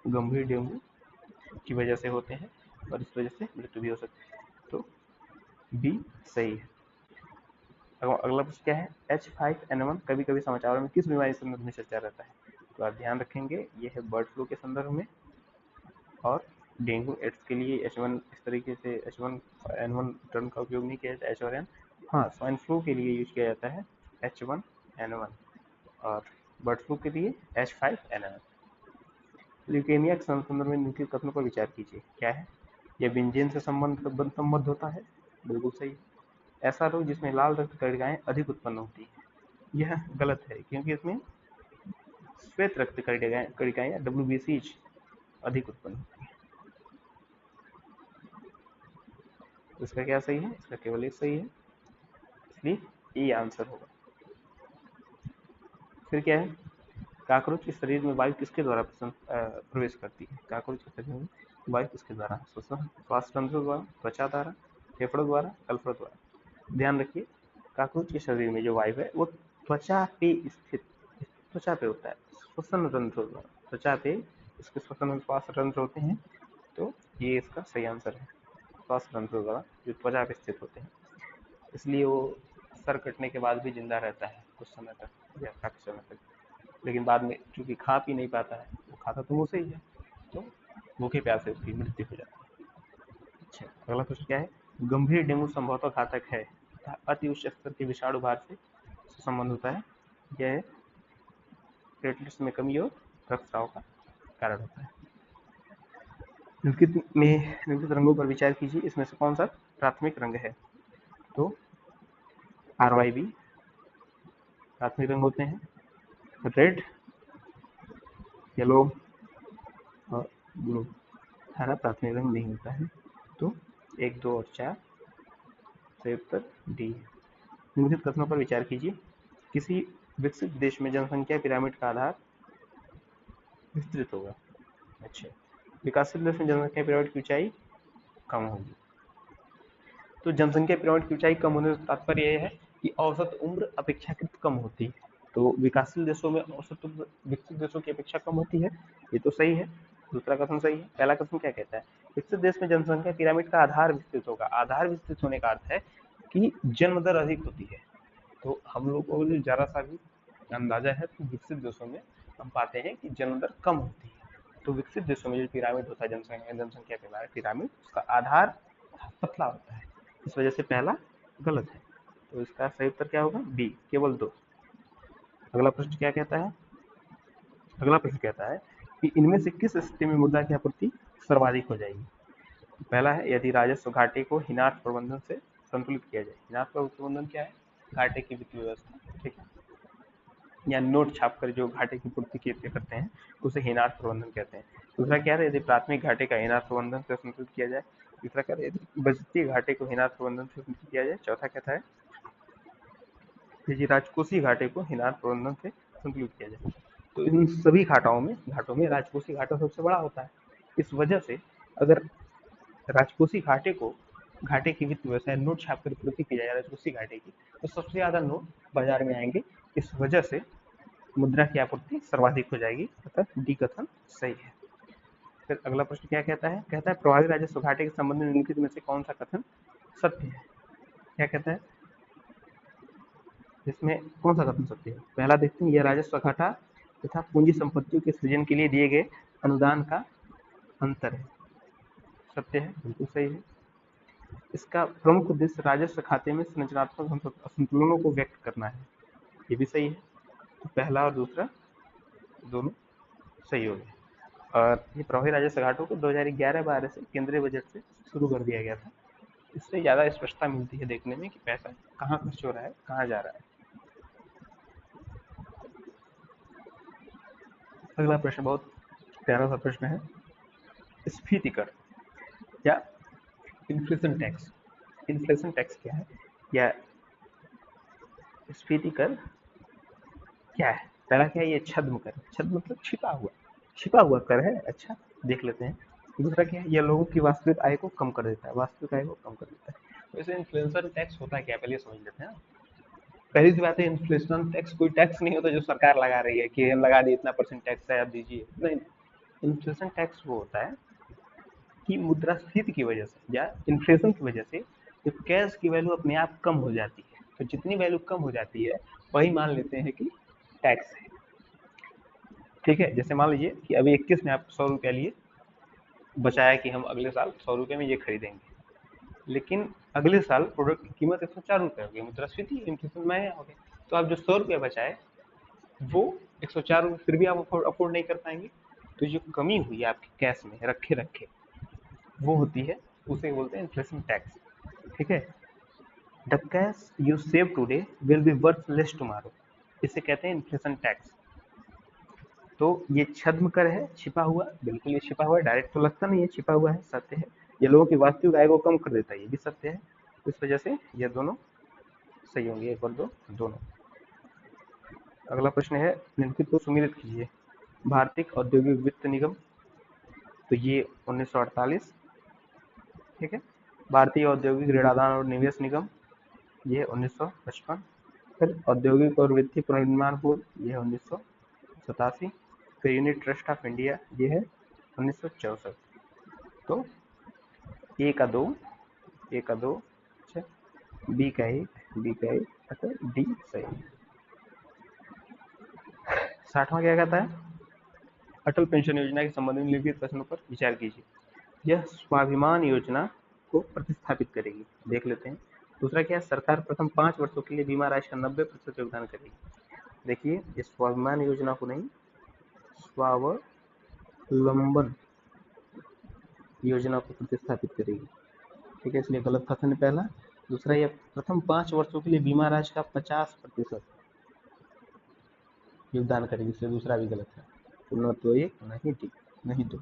[SPEAKER 1] गंभीर डेंगू की वजह से होते हैं और इस वजह से मृत्यु भी हो सकती है। तो बी सही है। अगला प्रश्न क्या है? H5N1 कभी कभी समाचारों में किस बीमारी के संदर्भ में चर्चा रहता है? तो आप ध्यान रखेंगे ये है बर्ड फ्लू के संदर्भ में, और डेंगू एड्स के लिए H1 इस तरीके से H1N1 टर्म का उपयोग नहीं किया जाता, H और N। हाँ, स्वाइन फ्लू के लिए यूज किया जाता है H1N1 और बर्ड फ्लू के लिए H5N1। ल्यूकेमिया के संदर्भ में निम्नलिखित कथनों पर विचार कीजिए। क्या है? यह बेंजीन से संबद्ध होता है, बिल्कुल सही। ऐसा रोग जिसमें लाल रक्त कणिकाएं अधिक उत्पन्न होती है, यह गलत है क्योंकि इसमें श्वेत रक्त कणिकाएं WBCs अधिक उत्पन्न होती है। तो इसका क्या सही है? इसका केवल एक सही है, इसलिए ये आंसर होगा। फिर क्या है? काकरोच के शरीर में वायु किसके द्वारा प्रवेश करती है? काकरोच के शरीर में वायु किसके द्वारा? श्वास तंत्र द्वारा, त्वचा द्वारा, फेफड़ों द्वारा, कलफड़ द्वारा। ध्यान रखिए, काकरोच के शरीर में जो वायु है वो त्वचा पे स्थित, त्वचा पे होता है, श्वसन तंत्र द्वारा, त्वचा पे इसके श्वसन श्वास तंत्र होते हैं। तो ये इसका सही आंसर है, श्वास तंत्र द्वारा जो त्वचा पे स्थित होते हैं, इसलिए वो सर कटने के बाद भी जिंदा रहता है कुछ समय तक या काफी समय तक, लेकिन बाद में चूंकि खा पी नहीं पाता है, वो खाता तो मुंह से ही है, तो भूखे प्यासे उसकी मृत्यु हो जाती है। अच्छा, अगला प्रश्न क्या है? गंभीर डेंगू संभवतः घातक है तथा अति उच्च स्तर के विषाणु भार से संबंध होता है, यह प्लेटलेट्स में कमी और रक्तस्राव का कारण होता है। निम्नलिखित रंगों पर विचार कीजिए, इसमें से कौन सा प्राथमिक रंग है? तो RYB प्राथमिक रंग होते हैं, रेड, येलो और ब्लू। हरा प्राथमिक रंग नहीं होता है। तो 1, 2 और 4 सही उत्तर डी। निम्नलिखित कथनों पर विचार कीजिए। किसी विकसित देश में जनसंख्या पिरामिड का आधार विस्तृत होगा। अच्छा, विकासशील देश में जनसंख्या पिरामिड की ऊंचाई कम होगी। तो जनसंख्या पिरामिड की ऊंचाई कम होने से तात्पर्य यह है कि औसत उम्र अपेक्षाकृत कम होती है। तो विकासशील देशों में औसत उम्र विकसित देशों की अपेक्षा कम होती है, ये तो सही है। दूसरा कथन सही है। पहला कथन क्या कहता है? विकसित देश में जनसंख्या पिरामिड का आधार विस्तृत होगा। आधार विस्तृत होने का अर्थ है कि जन्म दर अधिक होती है। तो हम लोगों को जो जरा सा भी अंदाजा है तो विकसित देशों में हम पाते हैं कि जन्म दर कम होती है। तो विकसित देशों में जो पिरामिड होता है, जनसंख्या पिरामिड, उसका आधार पतला होता है। इस वजह से पहला गलत है। तो इसका सही उत्तर क्या होगा? बी, केवल 2। अगला प्रश्न क्या कहता है? अगला प्रश्न कहता है कि इनमें से किस स्थिति में मुद्रा की आपूर्ति सर्वाधिक हो जाएगी? पहला है यदि राजस्व घाटे को हिनार्थ प्रबंधन से संतुलित किया जाए। हिनार्थ प्रबंधन क्या है? घाटे की वित्तीय व्यवस्था, ठीक है, या नोट छापकर जो घाटे की पूर्ति करते हैं उसे हिनार्थ प्रबंधन कहते हैं। दूसरा क्या है? यदि प्राथमिक घाटे का हिनार्थ प्रबंधन से संतुलित किया जाए। तीसरा क्या है? यदि बचती घाटे को हिनार्थ प्रबंधन से संतुलित किया जाए। चौथा कहता है यदि राजकोषीय घाटे को हिनार्थ प्रबंधन से संतुलित किया जाए। तो इन सभी घाटों में राजकोषीय घाटा सबसे बड़ा होता है। इस वजह से अगर राजकोषीय घाटे की वित्त व्यवस्था नोट छापकर पूर्ति की जाए राजकोषीय घाटे की, तो सबसे ज्यादा नोट बाजार में आएंगे। इस वजह से मुद्रा की आपूर्ति सर्वाधिक हो जाएगी। अतः डी कथन सही है। फिर अगला प्रश्न क्या कहता है? कहता है प्रभावी राजस्व घाटे के संबंध में निम्नलिखित में से कौन सा कथन सत्य है? क्या कहता है? इसमें कौन सा कथन सत्य है? पहला देखते हैं, यह राजस्व घाटा तथा पूंजी संपत्तियों के सृजन के लिए दिए गए अनुदान का अंतर है। सत्य है, बिल्कुल सही है। इसका प्रमुख उद्देश्य राजस्व खाते में संरचनात्मक असंतुलनों को व्यक्त करना है। ये भी सही है। तो पहला और दूसरा दोनों सही हो गए। और ये प्रभावी राजस्व घाटों को 2011-12 से केंद्रीय बजट से शुरू कर दिया गया था। इससे ज्यादा स्पष्टता मिलती है देखने में कि पैसा कहाँ खर्च हो रहा है, कहाँ जा रहा है। अगला प्रश्न बहुत प्यारा सा प्रश्न है। स्फीति कर या इन्फ्लेशन टैक्स। इन्फ्लेशन टैक्स क्या है या स्फीति कर क्या है? पहला क्या है? ये छद्म कर। छद्म मतलब छिपा हुआ कर है। अच्छा, देख लेते हैं। दूसरा क्या है? यह लोगों की वास्तविक आय को कम कर देता है। वास्तविक आय को कम कर देता है। वैसे इन्फ्लेशन टैक्स होता क्या, पहले समझ लेते हैं। पहली सी बात है, इन्फ्लेशन टैक्स कोई टैक्स नहीं होता जो सरकार लगा रही है कि हम लगा दिए, इतना % टैक्स है आप दीजिए। नहीं, इन्फ्लेशन टैक्स वो होता है कि मुद्रास्फीति की वजह से या इन्फ्लेशन की वजह से जो कैश की वैल्यू अपने आप कम हो जाती है। तो जितनी वैल्यू कम हो जाती है वही मान लेते हैं कि टैक्स है। ठीक है, जैसे मान लीजिए कि अभी 21 में आप 100 रुपया लिए, बचाया कि हम अगले साल 100 रुपये में ये खरीदेंगे, लेकिन अगले साल प्रोडक्ट की कीमत 104 रुपये हो गई, मुद्रास्फीति इन्फ्लेशन महंगा हो गया। तो आप जो 100 रुपये बचाए वो 104 रुपये फिर भी आप अफोर्ड नहीं कर पाएंगे। तो जो कमी हुई है आपके कैश में रखे रखे, वो होती है, उसे बोलते हैं इन्फ्लेशन टैक्स। ठीक है, the cash you save today will be worth less tomorrow, इसे कहते हैं इन्फ्लेशन टैक्स। तो ये छद्म कर है, छिपा हुआ। बिल्कुल ये छिपा हुआ है, डायरेक्ट तो लगता नहीं है, छिपा हुआ है, सत्य है। ये लोगों की वास्तविक आय को कम कर देता है, ये भी सत्य है। इस वजह से ये दोनों सही होंगे, 1 और 2 दोनों। अगला प्रश्न है, निम्नलिखित को सुमेलित कीजिए। भारतीय औद्योगिक वित्त निगम, तो ये 1948। ठीक है। भारतीय औद्योगिक ऋणादान और निवेश निगम, ये 1955। फिर औद्योगिक और वित्तीय पुनर्निर्माण बोर्ड, ये 1987। फिर यूनिट ट्रस्ट ऑफ इंडिया, ये है 1964। तो ए का 2, ए का 2, अच्छा, बी का 1, बी का 1, अतः डी सही। 60वां क्या कहता है? अटल पेंशन योजना के संबंध में निम्नलिखित प्रश्नों पर विचार कीजिए। यह स्वाभिमान योजना को प्रतिस्थापित करेगी, देख लेते हैं। दूसरा क्या है? सरकार प्रथम 5 वर्षों के लिए बीमा राशि का 90% योगदान करेगी। देखिए, ये स्वाभिमान योजना को नहीं, स्वावलंबन योजना को प्रतिस्थापित करेगी। ठीक है, इसलिए गलत कथन है पहला। दूसरा, यह प्रथम 5 वर्षों के लिए बीमा राशि का 50% योगदान करेगी, इसलिए दूसरा भी गलत है। तो न तो एक, नहीं डी, नहीं दो।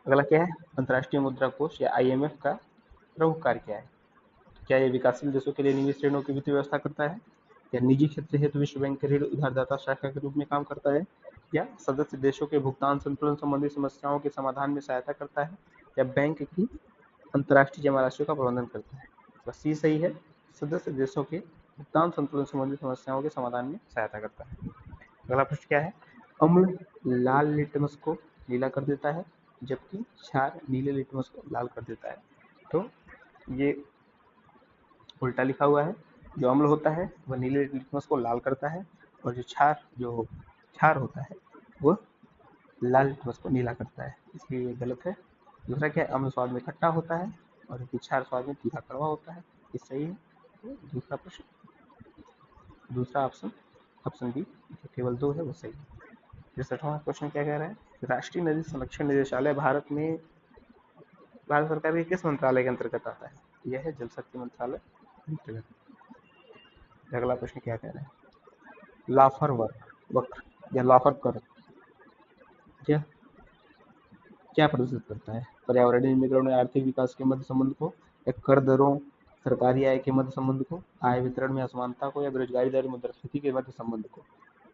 [SPEAKER 1] अगला क्या है, अंतर्राष्ट्रीय मुद्रा कोष या आईएमएफ का प्रमुख कार्य क्या है? क्या ये विकासशील देशों के लिए निवेश ऋणों की वित्तीय व्यवस्था करता है, या निजी क्षेत्र हेतु विश्व बैंक के ऋण उधारदाता शाखा के रूप में काम करता है, या सदस्य देशों के भुगतान संतुलन संबंधी समस्याओं के समाधान में सहायता करता है, या बैंक की अंतर्राष्ट्रीय जमा राशियों का प्रबंधन करता है? बस ये सही है, सदस्य देशों के भुगतान संतुलन संबंधी समस्याओं के समाधान में सहायता करता है। अगला प्रश्न क्या है, अम्ल लाल लिटमस को नीला कर देता है जबकि क्षार नीले लिटमस को लाल कर देता है। तो ये उल्टा लिखा हुआ है, जो अम्ल होता है वह नीले लिटमस को लाल करता है, और जो क्षार होता है वह लाल लिटमस को नीला करता है, इसलिए ये गलत है। दूसरा क्या है, अम्ल स्वाद में खट्टा होता है और क्षार स्वाद में तीखा कड़वा होता है, ये सही है। तो दूसरा प्रश्न, दूसरा ऑप्शन बी, केवल 2 है वो सही है। 63वां क्वेश्चन क्या कह रहा है, राष्ट्रीय नदी संरक्षण निदेशालय भारत सरकार के किस मंत्रालय के अंतर्गत आता है? यह है जल शक्ति मंत्रालय अंतर्गत। अगला प्रश्न क्या कह रहा है, लाफर वक्र या लाफर कर्व यह क्या प्रदर्शित करता है? पर्यावरणीय निगमन में आर्थिक विकास के मध्य संबंध को, या कर दरों सरकारी आय के मध्य संबंध को, आय वितरण में असमानता को, या बेरोजगारी दर मुद्रास्फीति के मध्य संबंध को?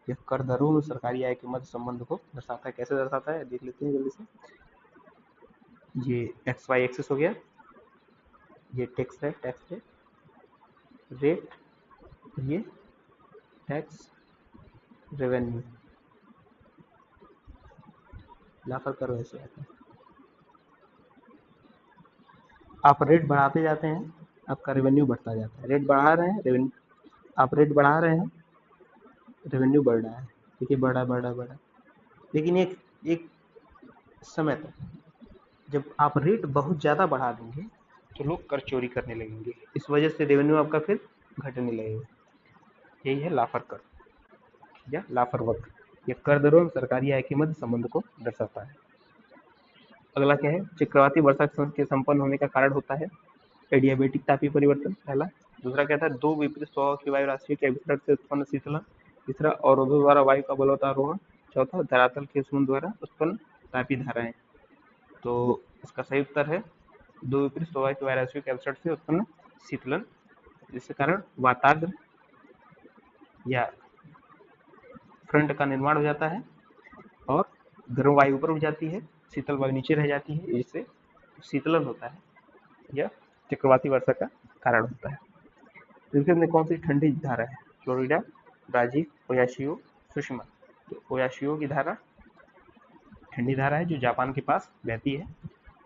[SPEAKER 1] यह कर दरों में सरकारी आय के मध्य संबंध को दर्शाता है। कैसे दर्शाता है देख लेते हैं जल्दी से। ये एक्स वाई एक्सिस हो गया, ये टैक्स रेट, ये टैक्स रेवेन्यू, लाफर कर्व ऐसे आता है। आप रेट बढ़ाते जाते हैं, आपका रेवेन्यू बढ़ता जाता है। रेट बढ़ा रहे हैं, रेवेन्यू आप रेट बढ़ा रहे हैं, रेवेन्यू बढ़ रहा है। देखिए बढ़ रहा है, लेकिन एक एक समय तक जब आप रेट बहुत ज़्यादा बढ़ा देंगे तो लोग कर चोरी करने लगेंगे, इस वजह से रेवेन्यू आपका फिर घटने लगेगा। यही है लाफर कर्व या लाफर वक्र, ये कर दरों में सरकारी आय के मध्य संबंध को दर्शाता है। अगला क्या है, चक्रवाती वर्षा के संपन्न होने का कारण होता है? एडियाबेटिक तापीय परिवर्तन पहला। दूसरा क्या था, दो विपरीत स्वभाव की वायु राशि के विसरण से उत्पन्न शीतलन। तीसरा, अवरोधों द्वारा वायु का बलवतारोहण। चौथा, धरातल के सुमन द्वारा उत्पन्न तापीय धाराएं। तो इसका सही उत्तर है दो विपरीत स्वभाव की वायु राशि के विसरण से उत्पन्न शीतलन, जिसके कारण वाताग्र या फ्रंट का निर्माण हो जाता है और गर्म वायु ऊपर उठ जाती है, शीतल वायु नीचे रह जाती है, इससे शीतलन होता है। यह चक्रवाती वर्षा का कारण होता है। इसके अंदर कौन सी ठंडी धारा है? Florida, Brazil, Oyashio, Sushma. तो ओयाशियो की धारा ठंडी धारा है जो जापान के पास बहती है,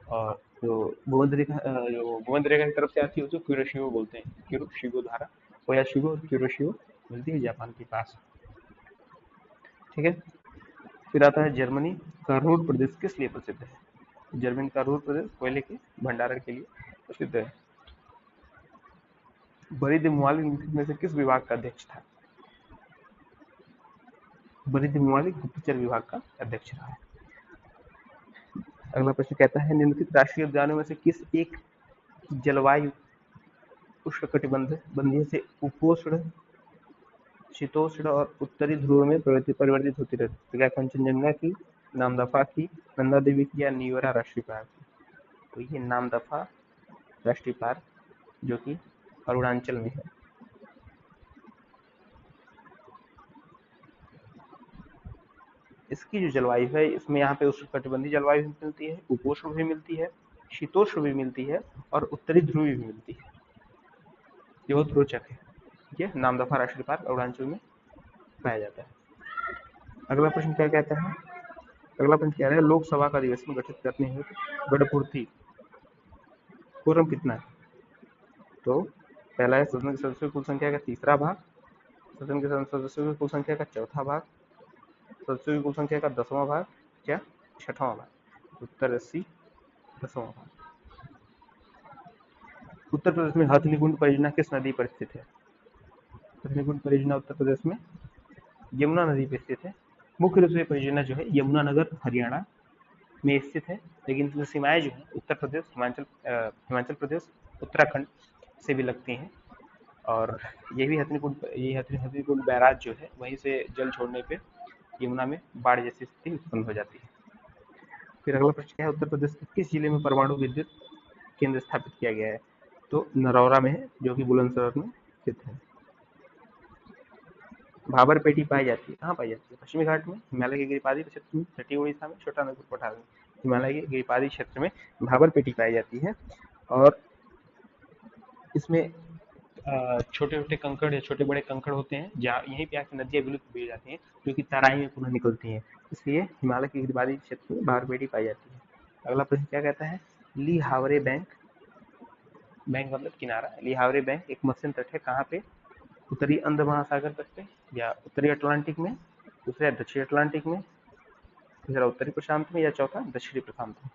[SPEAKER 1] और जो भूमध्य रेखा की तरफ से आती है उसे क्यूरोशियो बोलते हैं, क्यूरोशियो धारा। ओयाशियो और क्यूरोशियो मिलती है जापान के पास। ठीक है, फिर आता है जर्मनी का रूर प्रदेश किस लिए प्रसिद्ध है? जर्मनी का रूर प्रदेश कोयले के भंडारण के लिए प्रसिद्ध है। बरीद मुआलिक में से किस विभाग का अध्यक्ष था? बरीद मुआलिक गुप्तचर विभाग का अध्यक्ष रहा है। अगला प्रश्न कहता है, निम्नलिखित राष्ट्रीय उद्यानों में से किस एक की जलवायु उष्णकटिबंधीय से उपोष्ण, शीतोष्ण और उत्तरी ध्रुव में परिवर्तित होती रहती है? क्या कंचनजंगा की, नामदफा की, नंदा देवी की, या नीवरा राष्ट्रीय पार्क की? तो ये नामदफा राष्ट्रीय पार्क जो कि अरुणाचल में है। इसकी जो जलवायु है, इसमें यहाँ पे उष्णकटिबंधीय जलवायु भी मिलती है, उपोष्ण भी मिलती है, शीतोष्ण भी मिलती है, और उत्तरी ध्रुवी भी मिलती है। ये बहुत रोचक है। ये नामदफा राष्ट्रीय पार्क अरुणाचल में पाया जाता है। अगला प्रश्न क्या कहता है, अगला प्रश्न कह रहा है, लोकसभा का अधिवेशन गठित करने हेतु गणपूर्ति कोरम कितना है? तो पहला है सदन के सदस्यों की कुल संख्या का तीसरा भाग, सदन के सदस्यों की कुल संख्या का चौथा भाग, सदस्यों की कुल संख्या का 10वां भाग, या 6वां भाग? उत्तर 80, 10वां भाग। उत्तर प्रदेश में हथनीकुंड परियोजना किस नदी पर स्थित है? हथनीकुंड परियोजना उत्तर प्रदेश में यमुना नदी पर स्थित है। मुख्य रूप से परियोजना जो है यमुनानगर हरियाणा में स्थित है, लेकिन इसकी सीमाएं जो है उत्तर प्रदेश, हिमाचल प्रदेश, उत्तराखंड से भी लगती हैं, और ये हथनीकुंड बैराज जो है वहीं से जल छोड़ने पे यमुना में बाढ़ जैसी स्थिति उत्पन्न हो जाती है। फिर अगला प्रश्न क्या है, उत्तर प्रदेश के किस जिले में परमाणु विद्युत केंद्र स्थापित किया गया है? तो नरौरा में है, जो कि बुलंदशहर में स्थित है। भाबर पेटी पाई जाती है, कहाँ पाई जाती है? पश्चिमी घाट में, हिमालय के गिरिपादी क्षेत्र में, तटीय उड़ीसा में, छोटा नागपुर पठार में। हिमालय के गिरिपादी क्षेत्र में भाबर पेटी पाई जाती है और इसमें छोटे छोटे कंकड़ या छोटे बड़े कंकड़ होते हैं, जहाँ यहीं पे आके नदियां विलुप्त भी हो जाती हैं, जो कि तराई में पुनः निकलती हैं। इसलिए हिमालय के गिरिबादी क्षेत्र में भाबर पेटी पाई जाती है। अगला प्रश्न क्या कहता है, ली हावरे बैंक, बैंक मतलब किनारा, ली हावरे बैंक एक मत्स्य तट है, कहाँ पे? उत्तरी अंध महासागर तट पे, या उत्तरी अटलांटिक में, दूसरा दक्षिण अटलांटिक में, तीसरा उत्तरी प्रशांत में, या चौथा दक्षिणी प्रशांत में।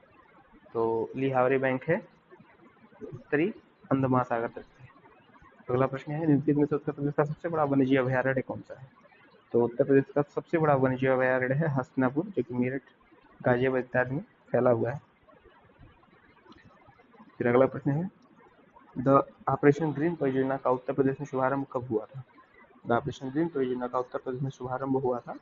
[SPEAKER 1] तो ली हावरे बैंक है उत्तरी अंध महासागर तट पे। अगला प्रश्न है, निम्नलिखित में से उत्तर प्रदेश का सबसे बड़ा वन्यजीव अभयारण्य कौन सा है? तो उत्तर प्रदेश का सबसे बड़ा वन्यजीव अभयारण्य है हस्तिनापुर, जो कि मेरठ गाजियाबाद इत्यादि में फैला हुआ है। फिर अगला प्रश्न है, द ऑपरेशन ग्रीन परियोजना का उत्तर प्रदेश में शुभारंभ कब हुआ था? द ऑपरेशन ग्रीन परियोजना का उत्तर प्रदेश में शुभारंभ हुआ था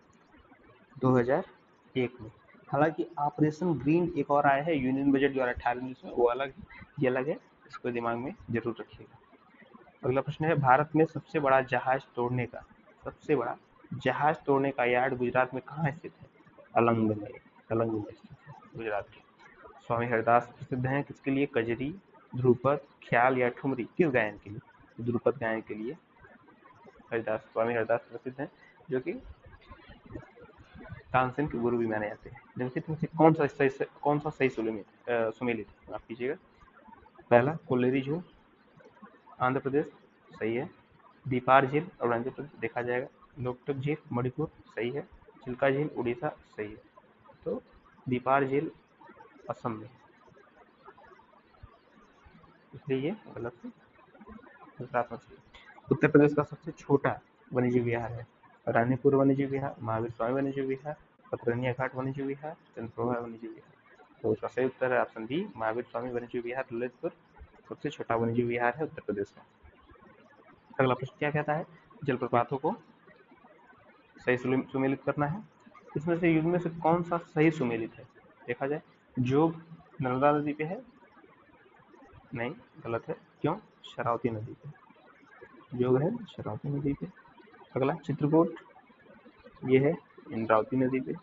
[SPEAKER 1] 2001 में। हालांकि ऑपरेशन ग्रीन एक और आया है यूनियन बजट 2018-19 में, वो अलग है, ये अलग है, इसको दिमाग में जरूर रखिएगा। अगला प्रश्न है, भारत में सबसे बड़ा जहाज तोड़ने का यार्ड गुजरात में कहाँ स्थित है? अलंग में, अलंग में स्थित है गुजरात के। स्वामी हरदास प्रसिद्ध हैं किसके लिए? कजरी, ध्रुपद, ख्याल या ठुमरी, किस गायन के लिए? ध्रुपद गायन के लिए स्वामी हरदास प्रसिद्ध हैं, जो कि तानसेन के गुरु भी माने जाते हैं। निम्नलिखित में से कौन सा सही सुमेलित है? माफ कीजिएगा। पहला कोल्लेरी झील आंध्र प्रदेश, सही है। दीपार झील अरुणाचल प्रदेश, देखा जाएगा। लोकटक झील मणिपुर, सही है। चिल्का झील उड़ीसा, सही है। तो दीपार झील असम में, इसलिए ये गलत है, गुजरात में सही। उत्तर प्रदेश का सबसे छोटा वन्यजीव विहार है रानीपुर वन्यजीव विहार, महावीर स्वामी वन्यजीव विहार, पथरनिया घाट वन्यजीव विहार, चंद्रप्रभा वन्यजीव विहार। तो उसका सही उत्तर है ऑप्शन बी, महावीर स्वामी वन्यजीव विहार ललितपुर सबसे छोटा वन्यजीव विहार है उत्तर प्रदेश का। अगला प्रश्न क्या कहता है, जलप्रपातों को सही सुमेलित करना है। इसमें से युग्म में से कौन सा सही सुमेलित है? देखा जाए, जोग नर्मदा नदी पे है, नहीं, गलत है। क्यों? शरावती नदी पे जोग है, शरावती नदी पे। अगला चित्रकूट, ये है इंद्रावती नदी पे।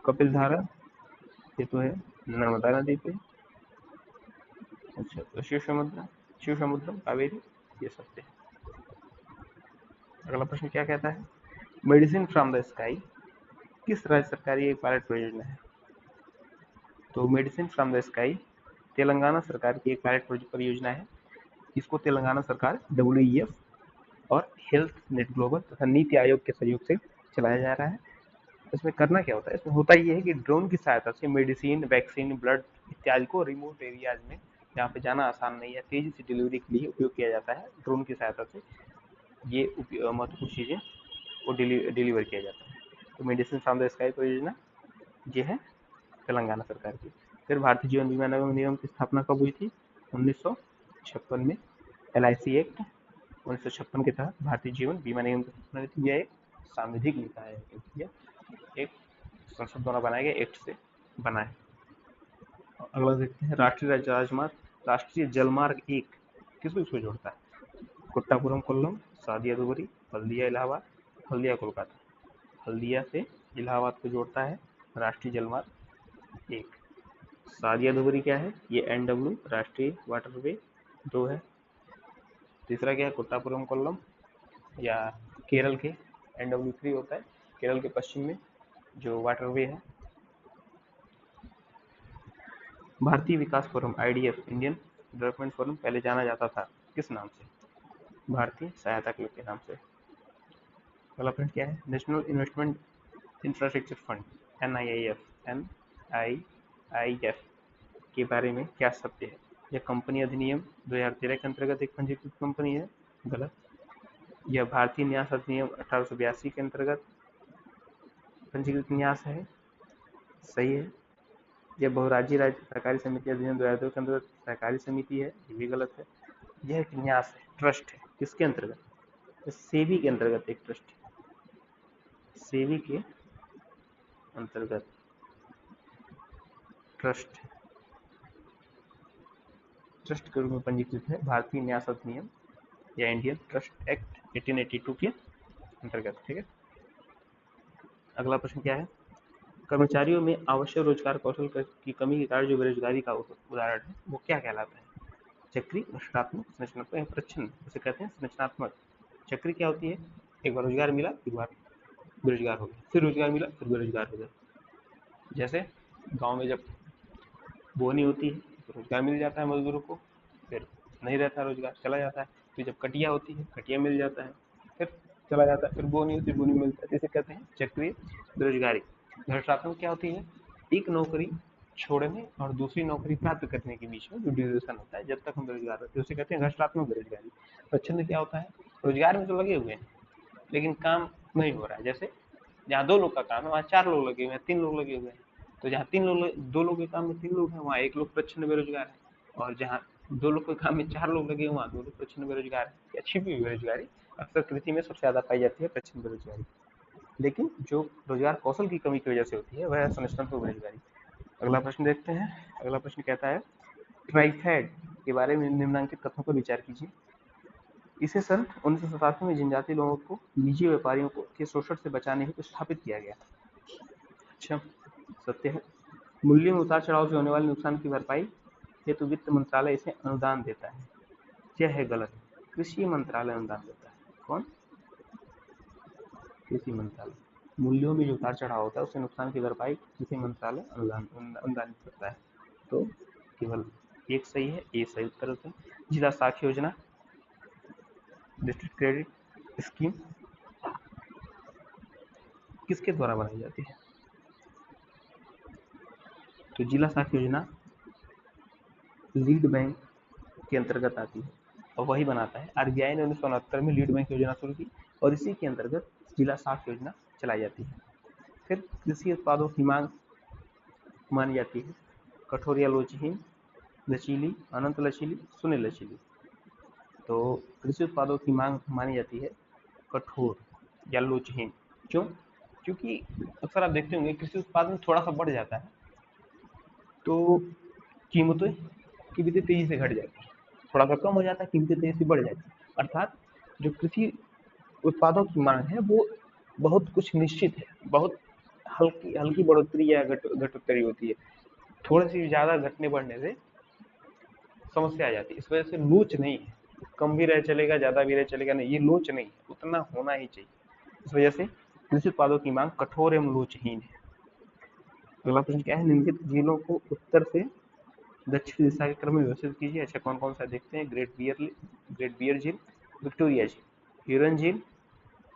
[SPEAKER 1] कपिलधारा, ये तो है नर्मदा नदी पे। अच्छा, तो शिव समुद्रम कावेरी, ये सत्य है। अगला प्रश्न क्या कहता है, मेडिसिन फ्रॉम द स्काई किस राज्य सरकार की एक पायलट परियोजना है? तो medicine from the sky Telangana सरकार की एक पायलट परियोजना है। इसको तेलंगाना सरकार WEF और हेल्थ नेट ग्लोबल तथा नीति आयोग के सहयोग से चलाया जा रहा है। इसमें करना क्या होता है, इसमें होता ये है कि ड्रोन की सहायता से मेडिसिन, वैक्सीन, ब्लड इत्यादि को रिमोट एरियाज में, जहाँ पे जाना आसान नहीं है, तेजी से डिलीवरी के लिए उपयोग किया जाता है। ड्रोन की सहायता से ये महत्वपूर्ण चीजें को डिलीवर किया जाता है। तो मेडिसिन फ्रॉम द स्काई परियोजना ये है तेलंगाना सरकार की। फिर भारतीय जीवन बीमा निगम की स्थापना कब हुई थी? 1956 में। LIC एक्ट 1956 के तहत भारतीय जीवन बीमा निगम की स्थापना हुई थी। यह एक सांविधिक निकाय है, क्योंकि यह एक संसद द्वारा बनाए गए एक्ट से बना है। अगला देखते हैं, राष्ट्रीय जलमार्ग 1 किस किसको जोड़ता है? कोट्टापुरम कोल्लम, सादिया दुबरी, हल्दिया इलाहाबाद, हल्दिया कोलकाता। हल्दिया से इलाहाबाद को जोड़ता है राष्ट्रीय जलमार्ग 1। सादिया दुबरी क्या है? ये NW राष्ट्रीय वाटरवे 2 है। तीसरा क्या है? कोट्टापुरम कोल्लम या केरल के NW3 होता है, केरल के पश्चिम में जो वाटरवे है। भारतीय विकास forum IDF, Indian development forum, पहले जाना जाता था किस नाम से? भारतीय सहायता क्लब के नाम से। अगला प्रश्न क्या है, national investment infrastructure fund NIIF के बारे में क्या सत्य है? यह कंपनी अधिनियम 2013 के अंतर्गत एक पंजीकृत कंपनी है, गलत। यह भारतीय न्यास अधिनियम 1882 के अंतर्गत पंजीकृत न्यास है, सही है। यह बहुराज्यीय राज्य सहकारी समिति अधिनियम 2002 के अंतर्गत सहकारी समिति है, ये भी गलत है। यह एक न्यास है, ट्रस्ट है, किसके अंतर्गत? सेबी के अंतर्गत एक ट्रस्ट है, सेबी के अंतर्गत ट्रस्ट ट्रस्ट के रूप में पंजीकृत है भारतीय न्यास अधिनियम या इंडियन ट्रस्ट एक्ट 1882 के अंतर्गत। ठीक है, अगला प्रश्न क्या है, कर्मचारियों में आवश्यक रोजगार कौशल की कमी के कारण जो बेरोजगारी का उदाहरण है वो क्या कहलाता है? चक्री, रचनात्मक, संरचनात्मक या प्रच्छन्न, उसे कहते हैं संरचनात्मक। चक्री क्या होती है, एक बार रोजगार मिला, एक बार बेरोजगार हो गया, फिर रोजगार मिला, फिर बेरोजगार हो गया। जैसे गांव में जब बोनी होती है तो रोजगार मिल जाता है मजदूरों को, फिर नहीं रहता रोजगार, चला जाता है। फिर जब कटिया होती है, कटिया मिल जाता है, फिर चला जाता है, फिर बोनी होती है, बोनी मिलता है। इसे कहते हैं चक्रीय बेरोजगारी। घटात्मक क्या होती है, एक नौकरी छोड़ने और दूसरी नौकरी प्राप्त करने के बीच में जो ड्यूरेशन होता है जब तक हम बेरोजगार रहते हैं उसे कहते हैं घटात्मक बेरोजगारी। प्रच्छन्न क्या होता है, रोजगार में तो लगे हुए हैं लेकिन काम नहीं हो रहा है। जैसे जहाँ 2 लोग का काम है वहाँ 4 लोग लगे हुए हैं, 3 लोग लगे हुए हैं। तो जहाँ 3 लोग 2 लोग के काम में 3 लोग हैं वहाँ 1 लोग प्रच्छन्न बेरोजगार है, और जहाँ 2 लोग के काम में 4 लोग लगे हुए वहाँ 2 लोग प्रच्छन्न बेरोजगार है। या छिपी हुई बेरोजगारी अक्सर कृषि में सबसे ज्यादा पाई जाती है प्रच्छन्न बेरोजगारी। लेकिन जो रोजगार कौशल की कमी की वजह से होती है वह है संरचनात्मक बेरोजगारी। अगला प्रश्न देखते हैं। अगला प्रश्न कहता है, ट्राइफेड के बारे में निम्नलिखित कथनों पर विचार कीजिए। इसे सन 1987 में जनजातीय लोगों को निजी व्यापारियों को के शोषण से बचाने हेतु स्थापित किया गया। अच्छा, सत्य है। मूल्य में उतार चढ़ाव से होने वाले नुकसान की भरपाई हेतु वित्त मंत्रालय इसे अनुदान देता है। यह है गलत, कृषि मंत्रालय अनुदान देता है। कौन? कृषि मंत्रालय। मूल्यों में जो उतार चढ़ाव होता है उससे नुकसान की भरपाई कृषि मंत्रालय अनुदान करता है। तो केवल एक सही है, ये सही उत्तर होता है। जिला साख योजना, डिस्ट्रिक्ट क्रेडिट स्कीम किसके द्वारा बनाई जाती है? तो जिला साख योजना लीड बैंक के अंतर्गत आती है और वही बनाता है। आरबीआई ने 1969 में लीड बैंक योजना शुरू की और इसी के अंतर्गत जिला साख योजना चलाई जाती है। फिर कृषि उत्पादों की मांग मानी जाती है कठोर या लोचहीन, लचीली, अनंत लचीली, शून्य लचीली। तो कृषि उत्पादों की मांग मानी जाती है कठोर या लोचहीन। क्यों? क्योंकि अक्सर आप देखते होंगे कृषि उत्पादन थोड़ा सा बढ़ जाता है तो कीमतें कीमतें तेजी से घट जाती है, थोड़ा सा कम हो जाता है कीमतें तेजी से बढ़ जाती है। अर्थात जो कृषि उत्पादों की मांग है वो बहुत कुछ निश्चित है, बहुत हल्की हल्की बढ़ोतरी या घटोत्तरी होती है। थोड़ी सी ज्यादा घटने बढ़ने से समस्या आ जाती है। इस वजह से लोच नहीं है, कम भी रह चलेगा ज्यादा भी रह चलेगा, नहीं, ये लोच नहीं है, उतना होना ही चाहिए। इस वजह से कृषि उत्पादों की मांग कठोर एवं लोचहीन है। अगला प्रश्न क्या है, निम्नलिखित झीलों को उत्तर से दक्षिण दिशा के क्रम में व्यवस्थित कीजिए। अच्छा, कौन कौन सा देखते हैं। ग्रेट बियर झील, विक्टोरिया झील, ह्यूरन झील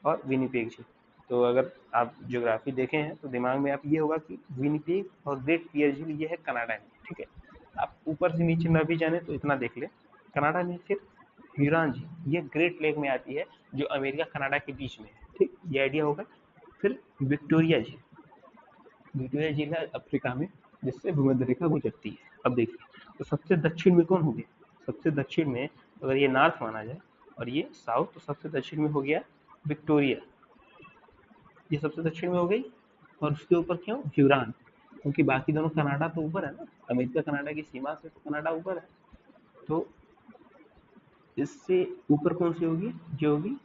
[SPEAKER 1] और विनिपेग झील। तो अगर आप ज्योग्राफी देखे हैं तो दिमाग में आप ये होगा कि विनिपेग और ग्रेट बियर झील ये है कनाडा में। ठीक है, आप ऊपर से नीचे न भी जाने तो इतना देख ले, कनाडा में फिर ह्यूरन झील ये ग्रेट लेक में आती है जो अमेरिका कनाडा के बीच में है। ठीक, ये आइडिया होगा। फिर विक्टोरिया झील, विक्टोरिया झील है अफ्रीका में जिससे भूमध्य रेखा गुजरती है। अब देखिए, तो सबसे दक्षिण में कौन हो गया, सबसे दक्षिण में अगर ये नॉर्थ माना जाए और ये साउथ, तो सबसे दक्षिण में हो गया विक्टोरिया, ये सबसे दक्षिण में हो गई। और उसके ऊपर क्यों ह्यूरन, क्योंकि बाकी दोनों कनाडा तो ऊपर है ना, अमेरिका कनाडा की सीमा से तो कनाडा ऊपर है। तो इससे ऊपर कौन सी होगी, ये होगी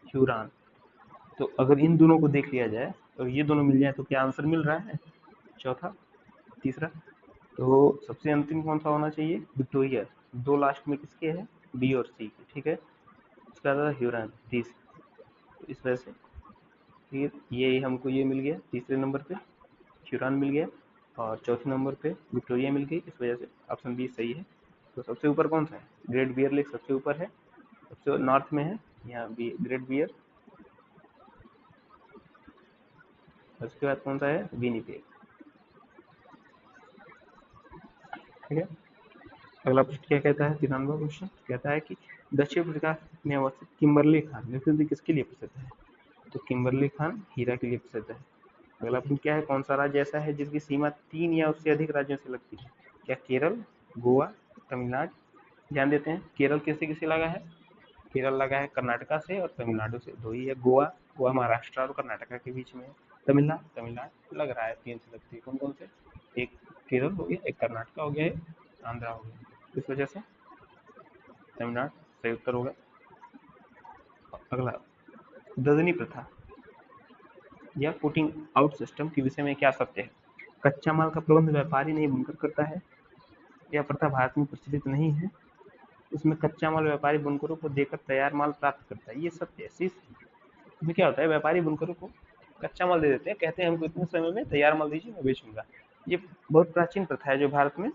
[SPEAKER 1] ह्यूरन। तो अगर इन दोनों को देख लिया जाए और ये दोनों मिल जाए तो क्या आंसर मिल रहा है, चौथा, तीसरा। तो सबसे अंतिम कौन सा होना चाहिए, विक्टोरिया। दो लास्ट में किसके हैं, बी और सी के। ठीक है, उसका था ह्यूरन तीस। तो इस वजह से फिर ये हमको ये मिल गया तीसरे नंबर पे, ह्यूरन मिल गया, और चौथे नंबर पे विक्टोरिया मिल गई। इस वजह से ऑप्शन बी सही है। तो सबसे ऊपर कौन सा है, ग्रेट बियर लेक सबसे ऊपर है, सबसे नॉर्थ में है यहाँ बी ग्रेट बियर। उसके बाद कौन सा है, विनिपेग। ठीक है, अगला प्रश्न क्या कहता है, 93वां क्वेश्चन कहता है कि दक्षिण अफ्रीका में अवस्थित किम्बरले खान निःसंदेह किसके लिए प्रसिद्ध है? तो किम्बरले खान हीरा के लिए प्रसिद्ध है। अगला प्रश्न क्या है, कौन सा राज्य ऐसा है जिसकी सीमा 3 या उससे अधिक राज्यों से लगती है? क्या केरल, गोवा, तमिलनाडु? ध्यान देते हैं, केरल किससे किससे लगा है, केरल लगा है कर्नाटका से और तमिलनाडु से, दो ही है। गोवा, गोवा महाराष्ट्र और कर्नाटका के बीच में है। तमिलनाडु, तमिलनाडु लग रहा है 3 से लगती है। कौन कौन से? एक केरल हो गया, एक कर्नाटका हो गया, एक आंध्रा हो गया। इस वजह से तमिलनाडु सही उत्तर होगा। अगला, ददनी प्रथा या पुटिंग आउट सिस्टम के विषय में क्या सत्य है? कच्चा माल का प्रबंध व्यापारी नहीं बुनकर करता है, यह प्रथा भारत में प्रचलित नहीं है, इसमें कच्चा माल व्यापारी बुनकरों को देकर तैयार माल प्राप्त करता है। ये सत्य है। इसमें क्या होता है, व्यापारी बुनकरों को कच्चा माल दे देते हैं, कहते हैं हमको इतने समय में तैयार माल दीजिए, मैं बेचूंगा। ये बहुत प्राचीन प्रथा है जो भारत में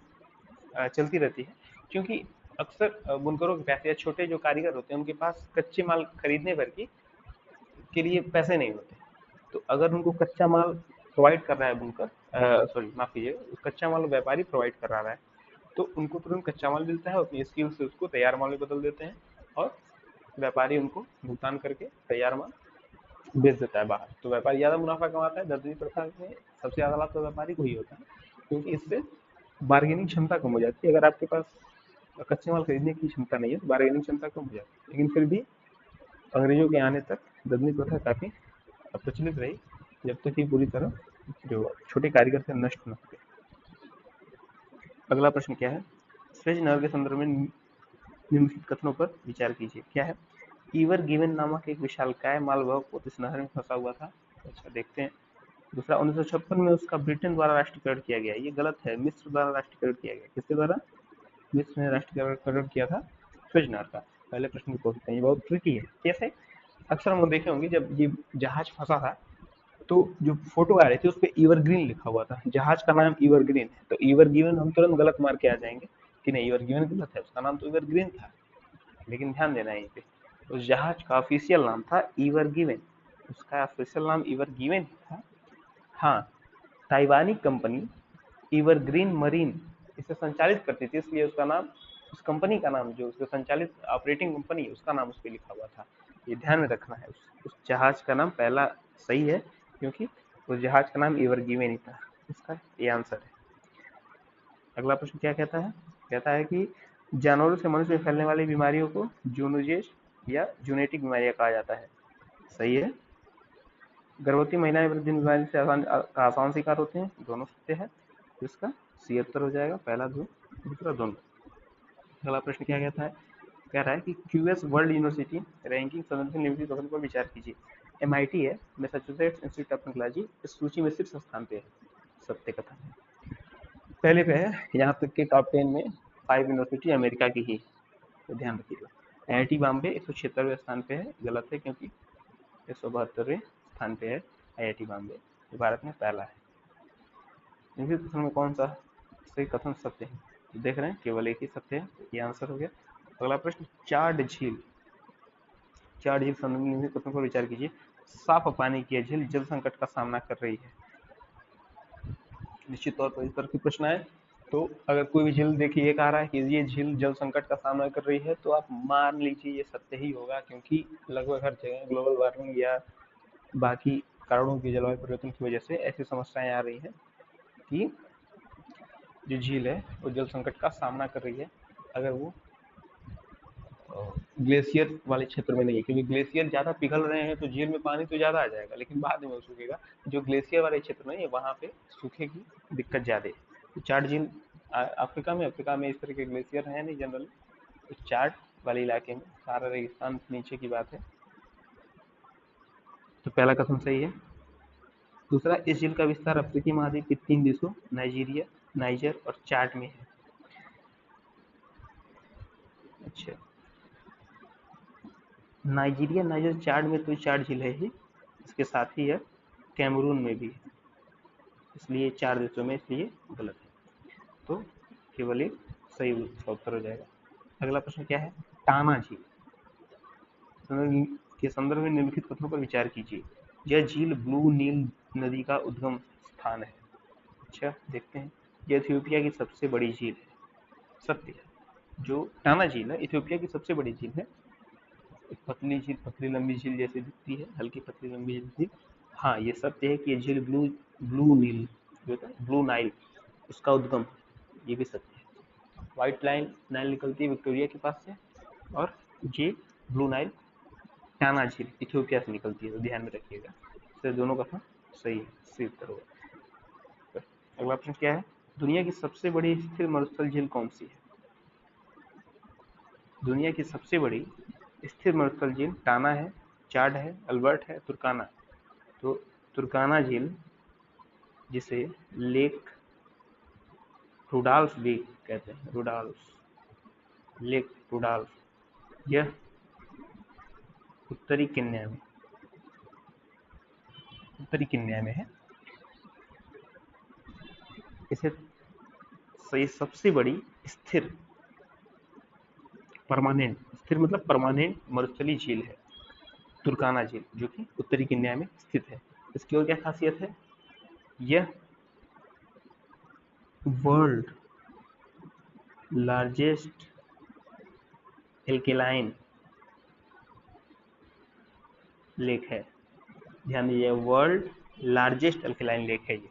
[SPEAKER 1] चलती रहती है, क्योंकि अक्सर बुनकरों के पैसे या छोटे जो कारीगर होते हैं उनके पास कच्चे माल खरीदने भर के लिए पैसे नहीं होते। तो अगर उनको कच्चा माल प्रोवाइड कर रहा है बुनकर, सॉरी माफ कीजिए, कच्चा माल व्यापारी प्रोवाइड करा रहा है, तो उनको तुरंत कच्चा माल मिलता है, अपनी स्किल से उसको तैयार माल में बदल देते हैं और व्यापारी उनको भुगतान करके तैयार माल बेच देता है बाहर। तो व्यापारी ज्यादा मुनाफा कमाता है। दर्जनी प्रथा में सबसे ज्यादा लाभ तो व्यापारी को ही होता है, क्योंकि इससे बार्गेनिंग क्षमता कम हो जाती है। अगर आपके पास कच्चे माल खरीदने की क्षमता नहीं है तो बार्गेनिंग क्षमता कम हो जाती है। लेकिन फिर भी अंग्रेजों के आने तक दर्जनी प्रथा काफी प्रचलित रही, जब तक कि पूरी तरह जो छोटे कारीगर थे नष्ट न हो गए। अगला प्रश्न क्या है? स्वेज नहर के संदर्भ में निम्नलिखित कथनों पर विचार कीजिए। क्या है? ईवर गिवन नामक एक विशालकाय मालवाहक पोत इस नहर में फंसा हुआ था। अच्छा, देखते हैं। दूसरा, 1956 में उसका ब्रिटेन द्वारा राष्ट्रीयकरण किया गया। ये गलत है, मिस्र द्वारा राष्ट्रीयकरण किया गया। किसके द्वारा? मिस्र ने राष्ट्रीयकरण किया था स्वेज नहर का। पहले प्रश्न को पूछते हैं, ये बहुत ट्रिकी है। कैसे? अक्सर हम देखे होंगे जब ये जहाज फंसा था तो जो फोटो आ रही थी उस पर ईवरग्रीन लिखा हुआ था, जहाज का नाम ईवरग्रीन है। तो ईवरगिवन हम तुरंत गलत मार के आ जाएंगे कि नहीं, ईवरगिवन गलत है, उसका नाम तो ईवरग्रीन था। लेकिन ध्यान देना है, पे उस जहाज का ऑफिशियल नाम था ईवरगिवन, उसका ऑफिशियल नाम ईवरगिवन था। हाँ, ताइवानी कंपनी ईवरग्रीन मरीन इसे संचालित करती थी, इसलिए उसका नाम, उस कंपनी का नाम, जो उसके संचालित ऑपरेटिंग कंपनी है उसका नाम उस पर लिखा हुआ था। ये ध्यान में रखना है। उस जहाज का नाम पहला सही है, क्योंकि उस जहाज का नाम ईवरगिवन ही था। इसका ये आंसर है। अगला प्रश्न क्या कहता है? कहता है कि जानवरों से मनुष्य में फैलने वाली बीमारियों को जूनोजेज या जूनेटिक बीमारियां कहा जाता है। सही है। गर्भवती महिलाएं प्रतिदिन बीमारी से आसान शिकार होते हैं। दोनों सत्य है। तो इसका सी उत्तर हो जाएगा, पहला दो, दूसरा दोनों। अगला प्रश्न क्या कहता है? कह रहा है कि क्यूएस वर्ल्ड यूनिवर्सिटी रैंकिंग संबंधी निम्नलिखित कथन पर विचार कीजिए। एमआईटी है, मैसाचुसेट्स इंस्टीट्यूट ऑफ टेक्नोलॉजी इस सूची में शीर्ष स्थान पे है। सत्य कथन है, पहले पे है। यहाँ तक के टॉप 10 में 5 यूनिवर्सिटी अमेरिका की ही, तो ध्यान रखिएगा। आईआईटी बॉम्बे 176वें स्थान पे है, गलत है, क्योंकि 172वें स्थान पे है आईआईटी बॉम्बे, जो भारत में पहला है। इसी कथन में कौन सा सही कथन सत्य है? तो देख रहे हैं केवल एक ही सत्य है, ये आंसर हो गया। अगला प्रश्न, चार्ड झील संबंधी कथन पर विचार कीजिए। साफ पानी की झील जल संकट का सामना कर रही है। निश्चित तौर पर इस तरह के प्रश्न आए तो अगर कोई भी झील देखिए ये कह रहा है कि ये झील जल संकट का सामना कर रही है, तो आप मान लीजिए ये सत्य ही होगा, क्योंकि लगभग हर जगह ग्लोबल वार्मिंग या बाकी कारणों की, जलवायु परिवर्तन की वजह से ऐसी समस्याएं आ रही हैं कि जो झील है वो जल संकट का सामना कर रही है। अगर वो ग्लेशियर वाले क्षेत्र में नहीं है, क्योंकि ग्लेशियर ज्यादा पिघल रहे हैं तो झील में पानी तो ज्यादा आ जाएगा, लेकिन बाद में वो सूखेगा। जो ग्लेशियर वाले क्षेत्र में है वहां पे सूखे की दिक्कत ज्यादा है। तो चार्ट झील अफ्रीका में इस तरह के ग्लेशियर है नहीं जनरली, तो चार्ट वाले इलाके में सारा रेगिस्तान नीचे की बात है। तो पहला कथन सही है। दूसरा, इस झील का विस्तार अफ्रीकी महाद्वीप के 3 देशों नाइजीरिया, नाइजर और चाड में है। अच्छा, नाइजीरिया, नाइजर, चाड में तो चाड झील है ही, इसके साथ ही है कैमरून में भी है, इसलिए 4 देशों में, इसलिए गलत है। तो केवल एक सही उत्तर हो जाएगा। अगला प्रश्न क्या है? टाना झील के संदर्भ में निम्नलिखित कथनों पर विचार कीजिए। यह झील ब्लू नील नदी का उद्गम स्थान है। अच्छा, देखते हैं। यह इथियोपिया की सबसे बड़ी झील है। सत्य है। जो टाना झील है इथियोपिया की सबसे बड़ी झील है। एक पतली झील, पतली लंबी झील जैसी दिखती है, हल्की पतली लंबी झील। हाँ, ये सत्य है कि ये झील ब्लू नील जो था, ब्लू नाइल, उसका उद्गम, ये भी सत्य है। व्हाइट नाइल निकलती है विक्टोरिया के पास से, और ये ब्लू नाइल टाना झील इथियोपिया से निकलती है, तो ध्यान में रखिएगा। तो दोनों कथन सही है, सी उत्तर होगा। अगला प्रश्न क्या है, दुनिया की सबसे बड़ी स्थिर मरुस्थल झील कौन सी है? दुनिया की सबसे बड़ी स्थिर मरुस्थल झील टाना है, चाड है, अल्बर्ट है, तुर्काना। तो तुर्काना झील, जिसे लेक रुडाल्फ भी कहते हैं, रुडाल्फ, लेक रुडाल्फ, यह उत्तरी केन्या में, उत्तरी केन्या में है। इसे सही सबसे बड़ी स्थिर, परमानेंट, स्थिर मतलब परमानेंट मरुस्थलीय झील है तुर्काना झील, जो कि उत्तरी केन्या में स्थित है। इसकी और क्या खासियत है, यह वर्ल्ड लार्जेस्ट एल्केलाइन लेक है। ध्यान दीजिए, वर्ल्ड लार्जेस्ट अल्कलाइन लेक है ये।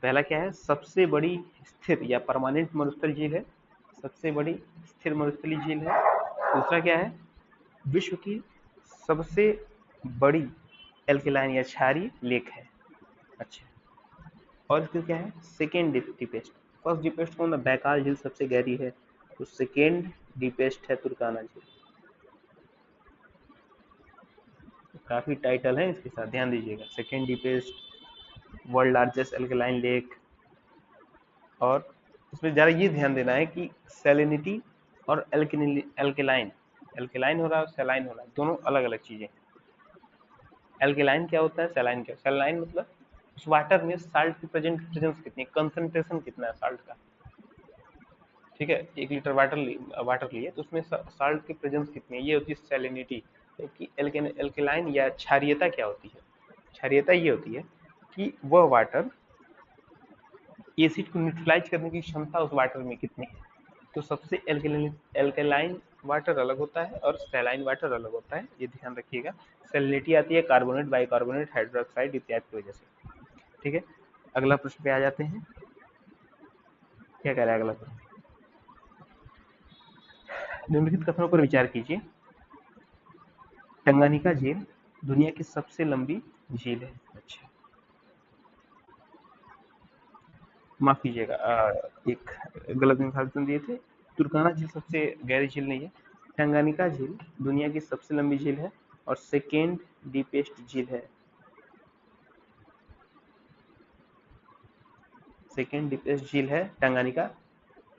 [SPEAKER 1] पहला क्या है, सबसे बड़ी स्थिर या परमानेंट मरुस्थल झील है, सबसे बड़ी स्थिर मरुस्थलीय झील है। दूसरा क्या है, विश्व की सबसे बड़ी एल्कलाइन या क्षारीय लेक है। अच्छा, और फिर क्या है, सेकेंड डीपेस्ट, फर्स्ट डीपेस्ट कौन है, बैकाल झील सबसे गहरी है, तो सेकेंड डीपेस्ट है तुर्काना झील। काफी टाइटल है इसके साथ, ध्यान दीजिएगा, second deepest, world largest alkaline lake. और इसमें जरा ये ध्यान देना है कि सैलिनिटी और एल्केलाइन, एल्केलाइन हो रहा है और सैलाइन हो रहा है, दोनों अलग अलग चीजें। एल्केलाइन क्या होता है, सैलाइन क्या, सैलाइन मतलब उस वाटर में साल्ट की प्रेजेंस कितनी, कंसंट्रेशन कितना है साल्ट का। ठीक है, 1 लीटर वाटर लिए तो उसमें साल्ट की प्रेजेंस कितनी है, ये होती है सैलिनिटी। कि एल्केलाइन या क्षारीयता क्या होती है, क्षारीयता ये होती है कि वह वाटर एसिड को न्यूट्रलाइज करने की क्षमता उस वाटर में कितनी है। तो सबसे एल्केलाइन वाटर अलग होता है और सैलाइन वाटर अलग होता है, ये ध्यान रखिएगा। सैलिनिटी आती है कार्बोनेट, बाइकार्बोनेट, हाइड्रोक्साइड इत्यादि की वजह से। ठीक है, अगला प्रश्न पे आ जाते हैं। क्या कह रहा है अगला प्रश्न, निम्नलिखित कथनों पर विचार कीजिए। टंगानिका झील दुनिया की सबसे लंबी झील है। अच्छा, माफ कीजिएगा, एक गलत इंफॉर्मेशन दिए थे, तुर्काना झील सबसे गहरी झील नहीं है, टंगानिका झील दुनिया की सबसे लंबी झील है और सेकेंड डीपेस्ट झील है। सेकेंड डीपेस्ट झील है टंगानिका।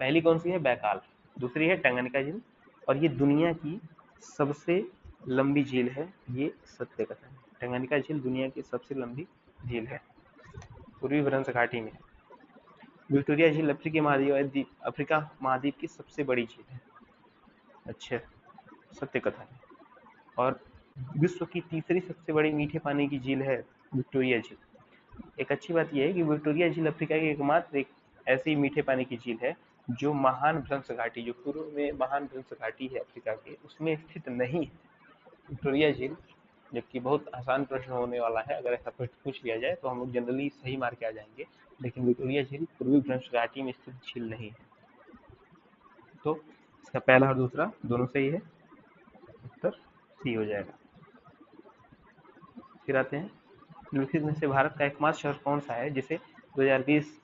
[SPEAKER 1] पहली कौन सी है, बैकाल, दूसरी है टंगानिका झील, और ये दुनिया की सबसे लंबी झील है, ये सत्य कथन है। टंगानिका झील दुनिया की सबसे लंबी झील है, पूर्वी भ्रंश घाटी में। विक्टोरिया झील अफ्रीका महाद्वीप की सबसे बड़ी झील है। अच्छा, सत्य कथन है। और विश्व की तीसरी सबसे बड़ी मीठे पानी की झील है विक्टोरिया झील। एक अच्छी बात यह है कि विक्टोरिया झील अफ्रीका की एकमात्र एक ऐसी मीठे पानी की झील है जो महान भ्रंश घाटी, जो पूर्व में महान भ्रंश घाटी है अफ्रीका के, उसमें स्थित नहीं है विक्टोरिया झील। जबकि बहुत आसान प्रश्न होने वाला है, अगर ऐसा प्रश्न पूछ लिया जाए तो हम लोग जनरली सही मार के आ जाएंगे, लेकिन विक्टोरिया झील पूर्वी भ्रंश घाटी में स्थित झील नहीं है। तो इसका पहला और दूसरा दोनों सही है, उत्तर सी हो जाएगा। फिर आते हैं, निम्नलिखित में से भारत का एकमात्र शहर कौन सा है जिसे 2020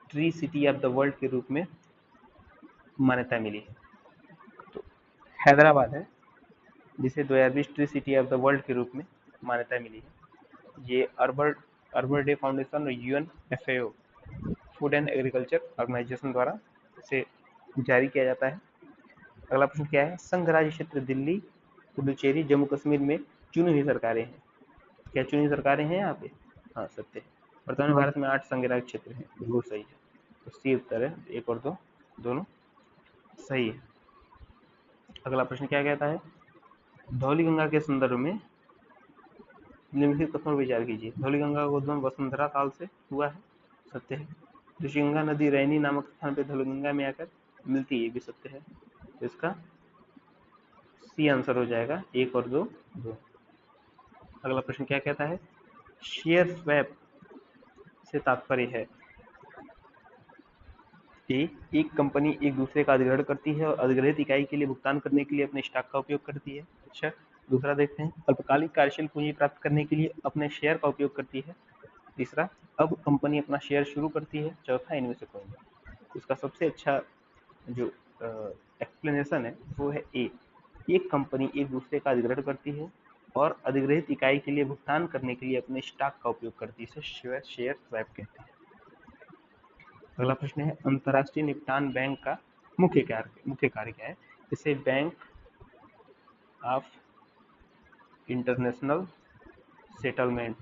[SPEAKER 1] tree city of the world के रूप में मान्यता मिली है? तो हैदराबाद है, जिसे 2020 tree city of the world के रूप में मान्यता मिली है। ये अर्बन डे फाउंडेशन और UNFAO, food and agriculture organization द्वारा इसे जारी किया जाता है। अगला प्रश्न क्या है, संघ राज्य क्षेत्र दिल्ली, पुडुचेरी, जम्मू कश्मीर में चुनी हुई सरकारें हैं। क्या चुनी सरकारें हैं यहाँ पे? हाँ, सत्य है। वर्तमान भारत में 8 संघ राज्य क्षेत्र हैं, बिल्कुल सही है। तो सी उत्तर है, 1 और 2 दोनों सही है। अगला प्रश्न क्या कहता है, धौलीगंगा के संदर्भ में निम्नलिखित कथनों पर विचार कीजिए। धौलीगंगा का उद्गम वसुंधरा काल से हुआ है, सत्य है। ऋषिगंगा नदी रैनी नामक स्थान पर धौलीगंगा में आकर मिलती है, ये भी सत्य है। तो इसका सी आंसर हो जाएगा, 1 और 2 2। अगला प्रश्न क्या कहता है, शेयर स्वैप से तात्पर्य है कि एक कंपनी एक दूसरे का अधिग्रहण करती है और अधिग्रहित इकाई के लिए भुगतान करने के लिए अपने स्टॉक का उपयोग करती है। अच्छा, दूसरा देखते हैं, अल्पकालिक कार्यशील पूंजी प्राप्त करने के लिए अपने शेयर का उपयोग करती है। तीसरा, अब कंपनी अपना शेयर शुरू करती है। चौथा, इनमें से कोई नहीं। इसका सबसे अच्छा जो एक्सप्लेनेशन है वो है ए, एक कंपनी एक दूसरे का अधिग्रहण करती है और अधिग्रहित इकाई के लिए भुगतान करने के लिए अपने स्टॉक का उपयोग करती है। इसे शेयर स्वैप कहते हैं। अगला प्रश्न है, अंतर्राष्ट्रीय निपटान बैंक का मुख्य कार्य क्या है? इसे बैंक ऑफ इंटरनेशनल सेटलमेंट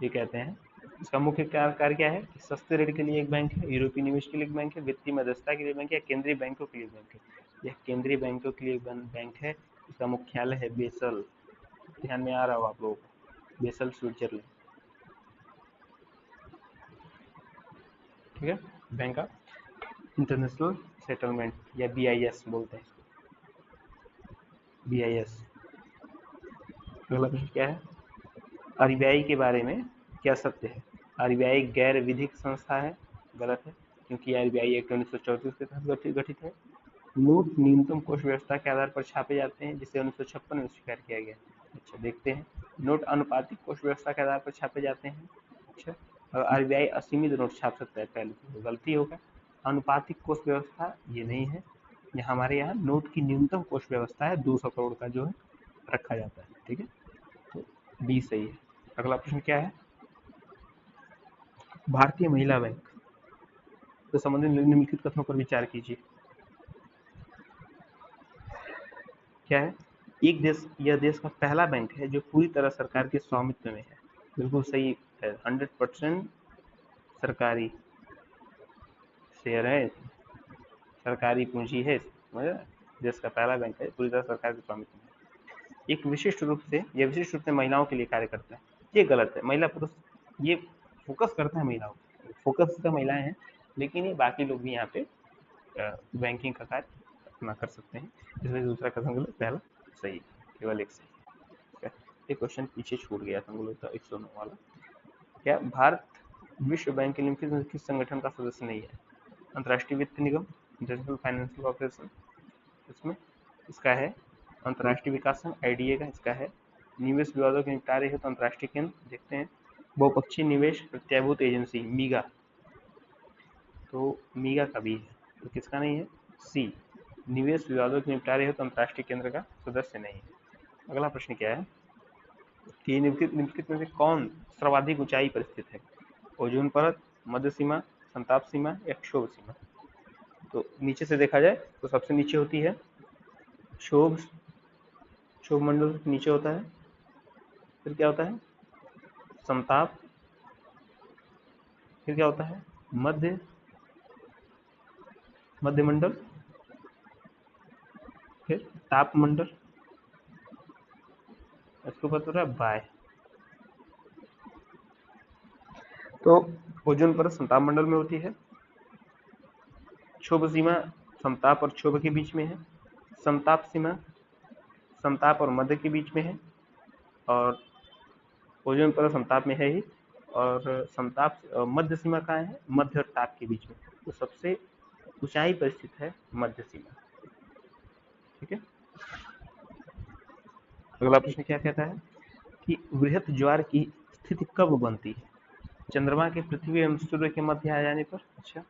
[SPEAKER 1] ये कहते हैं। इसका मुख्य कार्य क्या है? सस्ते ऋण के लिए एक बैंक है, यूरोपीय निवेश के लिए एक बैंक है, वित्तीय मध्यस्थता के लिए बैंक है, केंद्रीय बैंकों के लिए बैंक है। यह केंद्रीय बैंकों के लिए बैंक है। इसका मुख्यालय है बेसल। ध्यान में आ रहा हो आप लोगों को, बेसल स्विट्जरलैंड। ठीक है, बैंक ऑफ इंटरनेशनल सेटलमेंट या BIS बोलते हैं, BIS। अगला प्रश्न क्या है? RBI के बारे में क्या सत्य है? RBI गैर विधिक संस्था है। गलत है, क्योंकि RBI एक्ट 1934 के तहत गठित है। नोट न्यूनतम कोष व्यवस्था के आधार पर छापे जाते हैं, जिसे 1956 में स्वीकार किया गया। अच्छा, देखते हैं। नोट अनुपातिक कोष व्यवस्था के आधार पर छापे जाते हैं। अच्छा, RBI असीमित नोट छाप सकता है, पहले तो गलती होगा। अनुपातिक कोष व्यवस्था ये नहीं है। हमारे यहाँ नोट की न्यूनतम कोष व्यवस्था है, 200 करोड़ का जो है रखा जाता है। ठीक है, तो बी सही है। अगला प्रश्न क्या है? भारतीय महिला बैंक तो संबंधित निम्नलिखित कथनों पर विचार कीजिए। क्या है? एक देश, यह देश का पहला बैंक है जो पूरी तरह सरकार के स्वामित्व में है। बिल्कुल सही है, 100% सरकारी शेयर है, सरकारी पूंजी है। देश का पहला बैंक है, पूरी तरह सरकार के स्वामित्व में। एक विशिष्ट रूप से, यह विशिष्ट रूप से महिलाओं के लिए कार्य करता है। ये गलत है, महिला पुरुष ये फोकस करता है महिलाओं, फोकस तो महिलाएं हैं, लेकिन ये बाकी लोग भी यहाँ पे बैंकिंग का कार्य अपना कर सकते हैं। इसमें दूसरा कथन गलत, पहला सही, केवल एक सही। एक क्वेश्चन पीछे छूट गया था, हम लोग का 109 वाला। क्या भारत विश्व बैंक के निम्नलिखित में किस संगठन का सदस्य नहीं है? अंतर्राष्ट्रीय वित्त निगम, इंटरनेशनल फाइनेंशियल कॉर्पोरेशन, इसमें इसका है अंतर्राष्ट्रीय विकास संघ, IDA का इसका है। निवेश विवादों के निपटारे हेतु अंतर्राष्ट्रीय केंद्र, देखते हैं। बहुपक्षीय निवेश प्रत्याभूत एजेंसी, मीगा, तो मीगा का भी है, तो किसका नहीं है? सी, निवेश विवादों के निपटारे हेतु अंतर्राष्ट्रीय केंद्र का सदस्य नहीं है। अगला प्रश्न क्या है कि निम्नलिखित में से कौन सर्वाधिक ऊंचाई पर स्थित है? ओजोन परत, मध्य सीमा, संताप सीमा या क्षोभ सीमा? तो नीचे से देखा जाए तो सबसे नीचे होती है क्षोभ, क्षोभ मंडल नीचे होता है। फिर क्या होता है? संताप। फिर क्या होता है? मध्य मंडल। फिर ताप मंडल, इसको पता है बाय। तो ओजोन परत संताप मंडल में होती है। क्षोभ सीमा संताप और क्षोभ के बीच में है। संताप सीमा संताप और मध्य के बीच में है। और ओजोन परत संताप में है ही, और संताप मध्य सीमा कहाँ है? मध्य और ताप के बीच में। तो सबसे ऊंचाई पर स्थित है मध्य सीमा। ठीक है, अगला प्रश्न क्या कहता है कि वृहत ज्वार की स्थिति कब बनती है? चंद्रमा के पृथ्वी एवं सूर्य के मध्य आ जाने पर। अच्छा,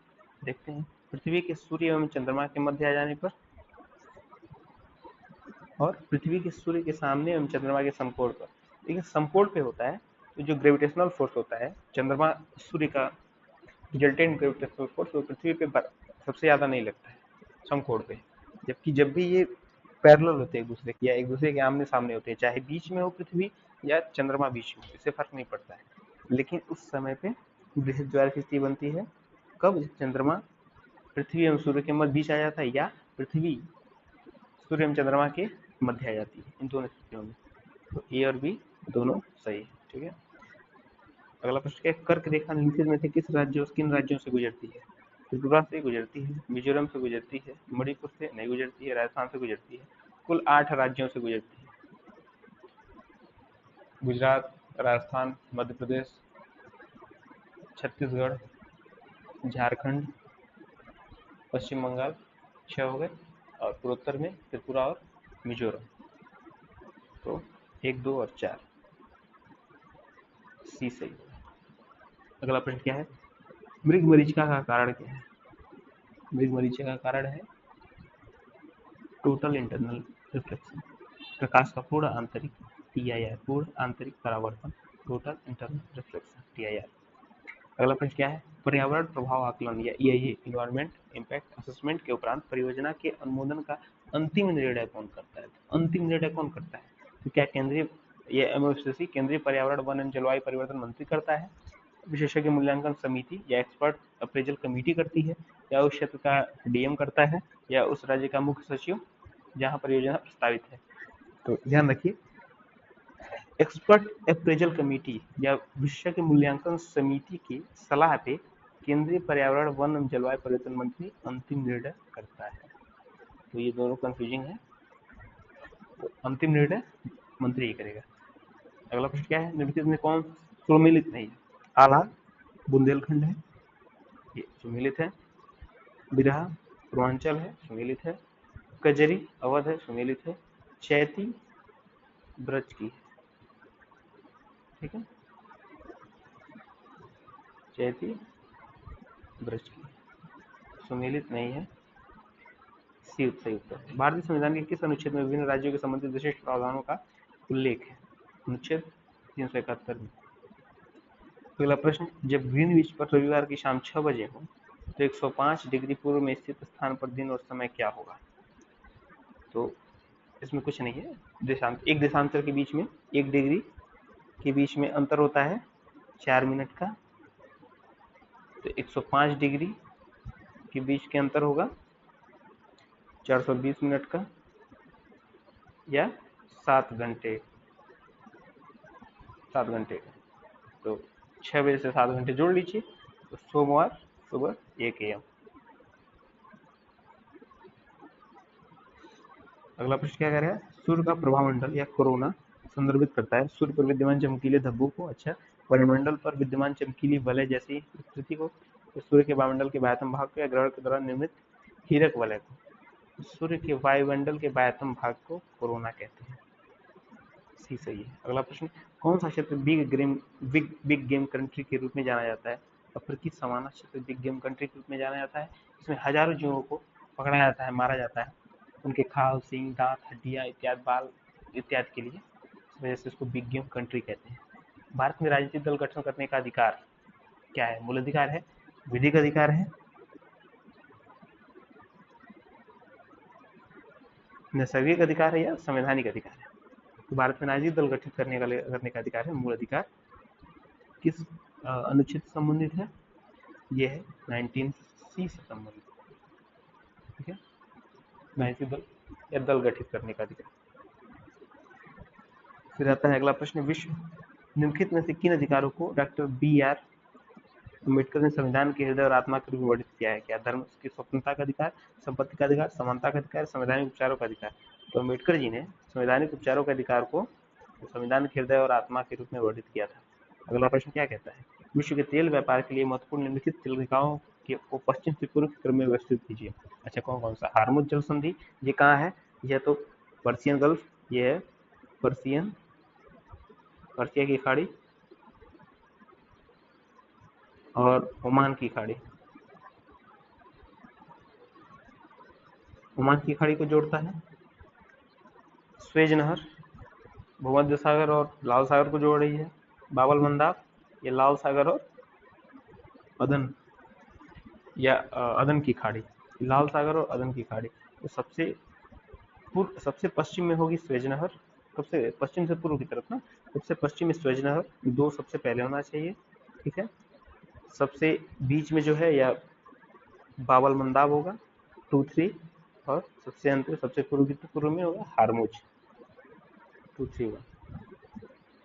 [SPEAKER 1] देखते हैं। पृथ्वी के सूर्य एवं चंद्रमा के मध्य आ जाने पर, और पृथ्वी के सूर्य के सामने एवं चंद्रमा के समकोण पर। देखिए, समकोण पे होता है तो जो ग्रेविटेशनल फोर्स होता है चंद्रमा सूर्य का, रिजल्टेंट ग्रेविटेशनल फोर्स वो पृथ्वी पे सबसे ज्यादा नहीं लगता है, समकोण पे। जबकि जब भी ये पैरेलल होते हैं एक दूसरे के, या एक दूसरे के आमने सामने होते हैं, चाहे बीच में हो पृथ्वी या चंद्रमा बीच में, इससे फर्क नहीं पड़ता है। लेकिन उस समय पे बृहद ज्वार की स्थिति बनती है कब? चंद्रमा पृथ्वी एवं सूर्य के मध्य बीच आ जाता है, या पृथ्वी सूर्य एवं चंद्रमा के मध्य आ जाती है, इन दोनों स्थितियों में। तो ए और बी दोनों सही है। ठीक है, अगला प्रश्न क्या है? कर्क रेखा निम्नलिखित में से किन राज्यों से गुजरती है? त्रिपुरा से गुजरती है, मिजोरम से गुजरती है, मणिपुर से नहीं गुजरती है, राजस्थान से गुजरती है। कुल 8 राज्यों से गुजरती है। गुजरात, राजस्थान, मध्य प्रदेश, छत्तीसगढ़, झारखंड, पश्चिम बंगाल, 6 हो गए, और पूर्वोत्तर में त्रिपुरा और मिजोरम। तो 1, 2 और 4 सी सही है। अगला प्रश्न क्या है, मृग मरीचिका का कारण क्या है? मृग मरीचिका का कारण है टोटल इंटरनल रिफ्लेक्शन, प्रकाश का पूर्ण आंतरिक TIR, पूर्ण आंतरिक परावर्तन, टोटल इंटरनल रिफ्लेक्शन TIR। अगला प्रश्न क्या है, पर्यावरण प्रभाव आकलन या EIA, इन्वायरमेंट इम्पैक्ट असेसमेंट के उपरांत परियोजना के अनुमोदन का अंतिम निर्णय कौन करता है? अंतिम निर्णय कौन करता है? तो क्या केंद्रीय, ये MOFCC केंद्रीय पर्यावरण वन एवं जलवायु परिवर्तन मंत्री करता है, विशेषज्ञ मूल्यांकन समिति या एक्सपर्ट अप्रेजल कमेटी करती है, या उस क्षेत्र का DM करता है, या उस राज्य का मुख्य सचिव जहां परियोजना प्रस्तावित है? तो ध्यान रखिए, एक्सपर्ट अप्रेजल कमेटी या विशेषज्ञ मूल्यांकन समिति की सलाह पे केंद्रीय पर्यावरण वन एवं जलवायु परिवर्तन मंत्री अंतिम निर्णय करता है। तो ये दोनों कंफ्यूजिंग है, तो अंतिम निर्णय मंत्री ही करेगा। अगला प्रश्न क्या है, निम्नलिखित में कौन सुमेलित नहीं है? आला बुंदेलखंड है, ये सुमेलित है। बिरहा पूर्वांचल है, सुमेलित है। कजरी अवध है, सुमेलित है। चैती ब्रज की, ठीक है, चैती ब्रज की, सुमेलित नहीं है। सी सही उत्तर है। भारतीय संविधान के किस अनुच्छेद में विभिन्न राज्यों के संबंधित विशिष्ट प्रावधानों का उल्लेख है? अनुच्छेद 371 में। अगला प्रश्न, जब ग्रीनविच पर रविवार की शाम 6 बजे हो तो 105 डिग्री पूर्व में स्थित स्थान पर दिन और समय क्या होगा? तो इसमें कुछ नहीं है, एक देशांतर के बीच में 1 डिग्री के बीच में अंतर होता है 4 मिनट का, तो 105 डिग्री के बीच के अंतर होगा 420 मिनट का, या 7 घंटे, 7 घंटे का। तो 6 बजे से 7 घंटे जोड़ लीजिए, तो सोमवार सुबह 1 AM। अगला प्रश्न क्या कह रहा है, सूर्य का प्रभामंडल या कोरोना संदर्भित करता है सूर्य पर विद्यमान चमकीले धब्बों को, अच्छा, वायुमंडल पर विद्यमान चमकीली वलय जैसी स्थिति को, सूर्य के वायुमंडल के बाह्यतम भाग को, या ग्रहण के दौरान निर्मित हीरक वलय को? सूर्य के वायुमंडल के बाह्यतम भाग को कोरोना कहते हैं। सी सही है। अगला प्रश्न, कौन सा क्षेत्र बिग गेम कंट्री के रूप में जाना जाता है? अफ्रीकी सवाना क्षेत्र बिग गेम कंट्री के रूप में जाना जाता है। इसमें हजारों जीवों को पकड़ा जाता है, मारा जाता है, उनके खाल, सींग, दांत, हड्डियां इत्यादि, बाल इत्यादि के लिए, इस वजह से इसको बिग गेम कंट्री कहते हैं। भारत में राजनीतिक दल गठन करने का अधिकार क्या है? मूल अधिकार है, विधिक अधिकार है, नैसर्गिक अधिकार है, या संवैधानिक अधिकार है? तो भारत में राजनीतिक दल गठित करने का अधिकार है, मूल अधिकार। किस अनुच्छेद से संबंधित है? ये है 19C से संबंधित, ठीक है, राजनीतिक दल या दल गठित करने का अधिकार। फिर आता है अगला प्रश्न, विश्व निम्नलिखित में से किन अधिकारों को डॉक्टर BR अम्बेडकर ने संविधान के हृदय और आत्मा के रूप में वर्णित किया है? क्या धर्म की स्वतंत्रता का अधिकार, संपत्ति का अधिकार, समानता का अधिकार, संवैधानिक उपचारों का अधिकार? तो अम्बेडकर जी ने संवैधानिक उपचारों के अधिकार को संविधान के हृदय और आत्मा के रूप में वर्णित किया था। अगला प्रश्न क्या कहता है, विश्व के तेल व्यापार के लिए महत्वपूर्ण निम्नलिखित जल रेखाओं को पश्चिम से पूर्व के क्रम में व्यवस्थित कीजिए। अच्छा, कौन कौन सा? हार्मुज जल संधि, ये कहाँ है? यह तो पर्सियन गल्फ, ये है पर्सिया की खाड़ी और ओमान की खाड़ी। ओमान की खाड़ी को जोड़ता है स्वेज नहर, भूमध्य सागर और लाल सागर को जोड़ रही है बाबल मंदाब, ये लाल सागर और अदन, या अदन की खाड़ी, लाल सागर और अदन की खाड़ी। तो सबसे पश्चिम में होगी स्वेज नहर, सबसे पश्चिम से पूर्व की तरफ ना, सबसे पश्चिम में स्वेज नहर, 2 सबसे पहले होना चाहिए, ठीक है। सबसे बीच में जो है या बाबल मंदाब होगा 2, 3, और सबसे अंत में सबसे पूर्व में होगा हारमुज 2, 3, 1।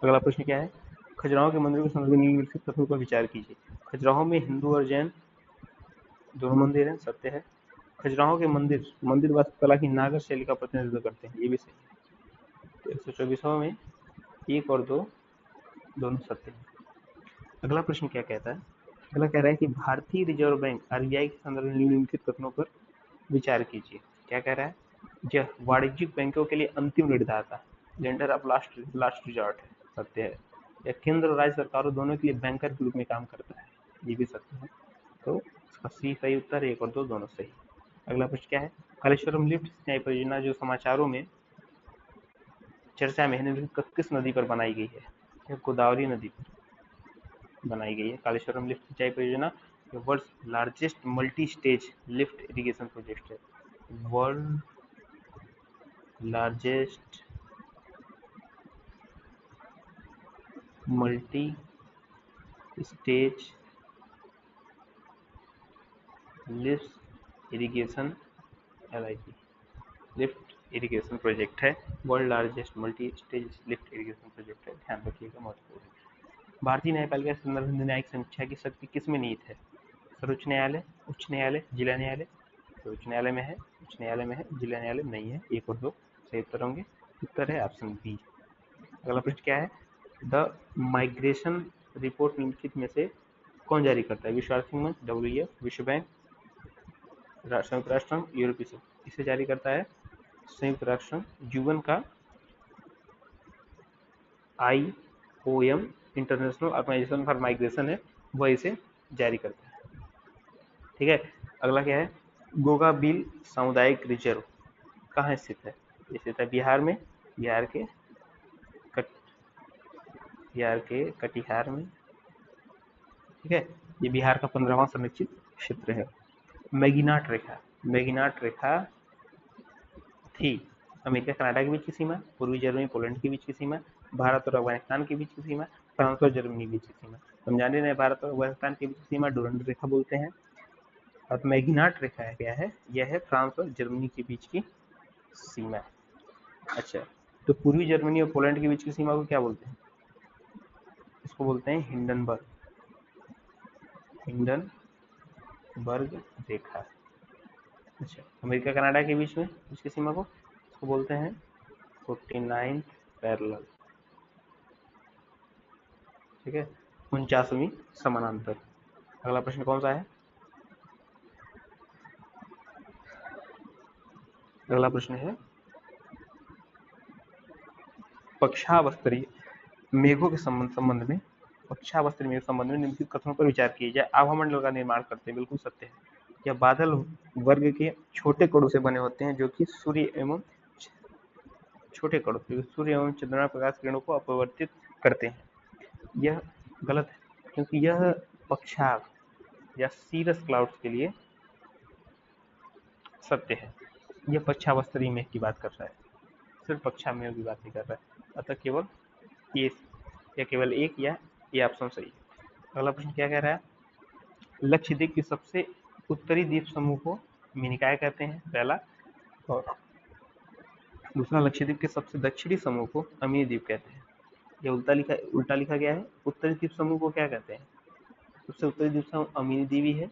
[SPEAKER 1] अगला प्रश्न क्या है, खजुराहो के मंदिरों के संदर्भ में निम्नलिखित तथ्यों पर विचार कीजिए। खजुराहो में हिंदू और जैन दोनों मंदिर हैं, सत्य है। खजुराहो के मंदिर वास्तुकला की नागर शैली का प्रतिनिधित्व करते हैं, ये भी सही है। तो 124 में 1 और 2 दोनों सत्य है। अगला प्रश्न क्या कहता है, अगला कह रहा है कि भारतीय रिजर्व बैंक RBI के संदर्भ में निम्नलिखित कथनों पर विचार कीजिए। क्या कह रहा है, यह वाणिज्यिक बैंकों के लिए अंतिम ऋणदाता, lender of last last resort है, सत्य है। यह केंद्र और राज्य सरकारों दोनों के लिए बैंकर के रूप में काम करता है, ये भी सत्य है। तो इसका सी सही उत्तर है, 1 और 2 दोनों सही। अगला प्रश्न क्या है, कालेश्वरम लिफ्ट सिंचाई परियोजना जो समाचारों में चर्चा में है, निम्नलिखित किस नदी पर बनाई गई है? यह गोदावरी नदी पर बनाई गई है। कालेश्वरम लिफ्ट सिंचाई परियोजना world largest multi stage lift irrigation project है। World largest multi stage lift irrigation LIP lift irrigation project है। World largest multi stage lift irrigation project है, ध्यान रखिएगा, महत्वपूर्ण। भारतीय न्यायपालिका संदर्भ न्यायिक समीक्षा की शक्ति किसमें निहित है? सर्वोच्च न्यायालय, उच्च न्यायालय, जिला न्यायालय? सर्वोच्च न्यायालय में है, उच्च न्यायालय में है, जिला न्यायालय नहीं है। 1 और 2 सही उत्तर होंगे। उत्तर है ऑप्शन बी। अगला प्रश्न क्या है, द माइग्रेशन रिपोर्ट निम्नलिखित में से कौन जारी करता है? विश्व आर्थिक मंच, WEF, विश्व बैंक, संयुक्त राष्ट्र संघ, यूरोपीय संघ? इसे जारी करता है संयुक्त राष्ट्र संघ। UN का IOM international organization for migration है, वह इसे जारी करता है। ठीक है। अगला क्या है, गोगाबिल सामुदायिक रिजर्व कहाँ स्थित है? स्थित है बिहार में, बिहार के कटिहार में। ठीक है, ये बिहार का 15वां संरक्षित क्षेत्र है। मैगिनाट रेखा थी अमेरिका कनाडा के बीच की सीमा, पूर्वी जर्मनी पोलैंड के बीच की सीमा, भारत और अफगानिस्तान के बीच की सीमा, फ्रांस और जर्मनी के बीच की सीमा। हम जान रहे हैं भारत और अफगानिस्तान के बीच की सीमा डुरंड रेखा बोलते हैं। और मैगिनाट रेखा है क्या है? यह है फ्रांस और जर्मनी के बीच की सीमा। अच्छा, तो पूर्वी जर्मनी और पोलैंड के बीच की सीमा को क्या बोलते हैं? इसको बोलते हैं हिंडनबर्ग रेखा। अच्छा, अमेरिका कनाडा के बीच में इसकी सीमा को इसको बोलते हैं 49 पैरेलल। ठीक है, 49वीं समानांतर। अगला प्रश्न कौन सा है? अगला प्रश्न है, पक्षावस्तरीय मेघों के संबंध में पक्षावस्तरीय मेघ संबंध में निम्नलिखित कथनों पर विचार किया जाए। आभामंडल का निर्माण करते हैं, बिल्कुल सत्य है। यह बादल वर्ग के छोटे कणों से बने होते हैं जो कि सूर्य एवं चंद्रमा प्रकाश किरणों को अपवर्तित करते हैं। यह गलत है, क्योंकि यह पक्षाव या सीरस क्लाउड्स के लिए सत्य है। यह पक्षावस्तरीय मेघ की बात कर रहा है, सिर्फ पक्षा मेघ की बात नहीं कर रहा है। अतः केवल ये या केवल एक या ये ऑप्शन सही है। अगला प्रश्न क्या कह रहा है, लक्षद्वीप के सबसे उत्तरी द्वीप समूह को मिनिकॉय कहते हैं, पहला। और दूसरा, लक्षद्वीप के सबसे दक्षिणी समूह को अमीनी द्वीप कहते हैं। ये उल्टा लिखा गया है। उत्तरी द्वीप समूह को क्या कहते हैं? सबसे उत्तरी द्वीप समूह अमीनी द्वीप है।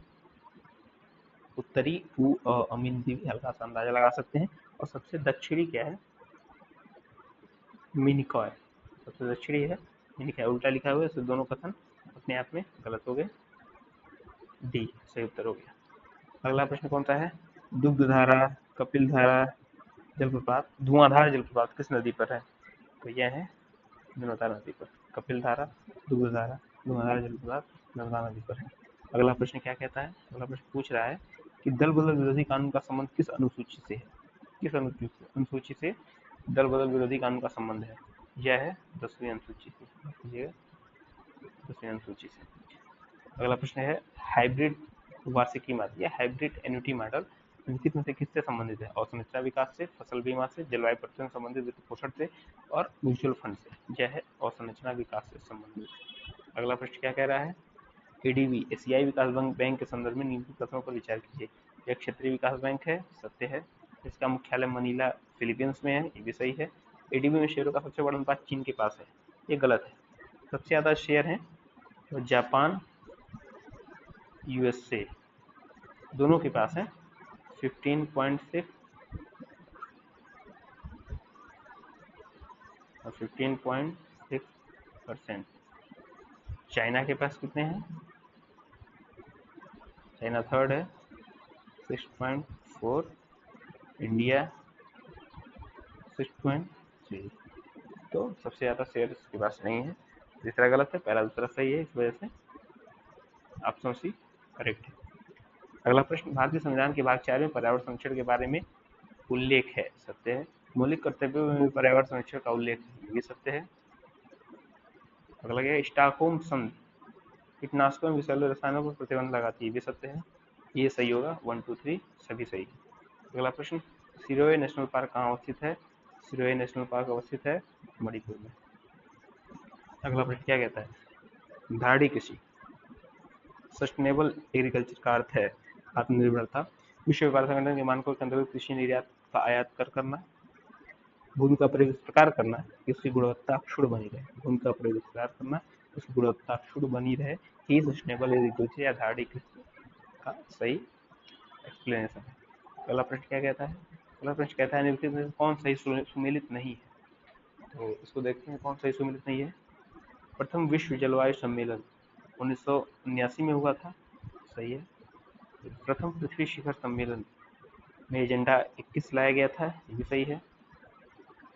[SPEAKER 1] उत्तरी अमीनी द्वीप, हल्का सा अंदाजा लगा सकते हैं। और सबसे दक्षिणी क्या है? मिनिकॉय। सबसे दक्षिणी है मिनिकॉय, उल्टा लिखा हुआ है, तो दोनों कथन अपने आप में गलत हो गए। डी सही उत्तर हो गया। अगला प्रश्न कौन सा है, दुग्धधारा कपिलधारा जलप्रपात धुआंधार जलप्रपात किस नदी पर है? तो यह है नर्मदा नदी पर। कपिलधारा, दुग्धधारा, धुआंधार जलप्रपात नर्मदा नदी पर है। अगला प्रश्न क्या कहता है, अगला प्रश्न पूछ रहा है कि दल बदल विरोधी कानून का संबंध किस अनुसूची से है? किस अनुसूची से दल बदल विरोधी कानून का संबंध है? यह है 10वीं अनुसूची से। 10वीं अनुसूची से। अगला प्रश्न है, हाइब्रिड वार्षिकी मॉडल या हाइब्रिड एन्युटी मॉडल निम्नलिखित में से किससे संबंधित है? अवसंरचना विकास से, फसल बीमा से, जलवायु परिवर्तन संबंधित वित्त पोषण से और म्यूचुअल फंड से। यह है अवसंरचना विकास से संबंधित। अगला प्रश्न क्या कह रहा है, एडीबी एशियाई विकास बैंक के संदर्भ में निम्नलिखित कथनों पर विचार कीजिए। यह क्षेत्रीय विकास बैंक है, सत्य है। इसका मुख्यालय मनीला फिलीपींस में है, ये भी सही है। एडीबी में शेयरों का सबसे बड़ा अनुपात चीन के पास है, ये गलत है। सबसे ज्यादा शेयर है तो जापान, यूएसए दोनों के पास है 15.6 और 15.6%। चाइना के पास कितने हैं? चाइना थर्ड है 6.4, इंडिया 6.3। तो सबसे ज्यादा शेयर इसके पास नहीं है। तीसरा गलत है, पहला दूसरा सही है, इस वजह से ऑप्शन सी करेक्ट है। अगला प्रश्न, भारतीय संविधान के भाग 4 में पर्यावरण संरक्षण के बारे में उल्लेख है, सत्य है। मौलिक कर्तव्यों में पर्यावरण संरक्षण का उल्लेख है, ये भी सत्य है। अगला क्या है, स्टॉकहोम संधि कीटनाशकों एवं विषैले रसायनों पर प्रतिबंध लगाती है, ये भी सत्य है। ये सही होगा, 1 2 3 सभी सही है। अगला प्रश्न, सिरोही नेशनल पार्क कहाँ अवस्थित है? सिरोही नेशनल पार्क अवस्थित है मणिपुर में। अगला प्रश्न क्या कहता है, धारणी कृषि सस्टेनेबल एग्रीकल्चर का अर्थ है आत्मनिर्भरता। विश्व व्यापार संगठन के मानकों के अंतर्गत कृषि निर्यात का आयात कर करना, भूमि का प्रयोग इस प्रकार करना कि उसकी गुणवत्ता क्षुण बनी रहे। भूमि का प्रयोग इस प्रकार करना उसकी गुणवत्ता क्षुण बनी रहे, ही सस्टेनेबल एग्रीकल्चर या धारणी कृषि का सही एक्सप्लेनेशन है। अगला प्रश्न क्या कहता है, अगला प्रश्न कहता है निम्नलिखित में कौन सही सुमेलित नहीं है? तो इसको देखते हैं कौन सही सुमेलित नहीं है। प्रथम विश्व जलवायु सम्मेलन 1979 में हुआ था, सही है। प्रथम पृथ्वी शिखर सम्मेलन में एजेंडा 21 लाया गया था, ये भी सही है।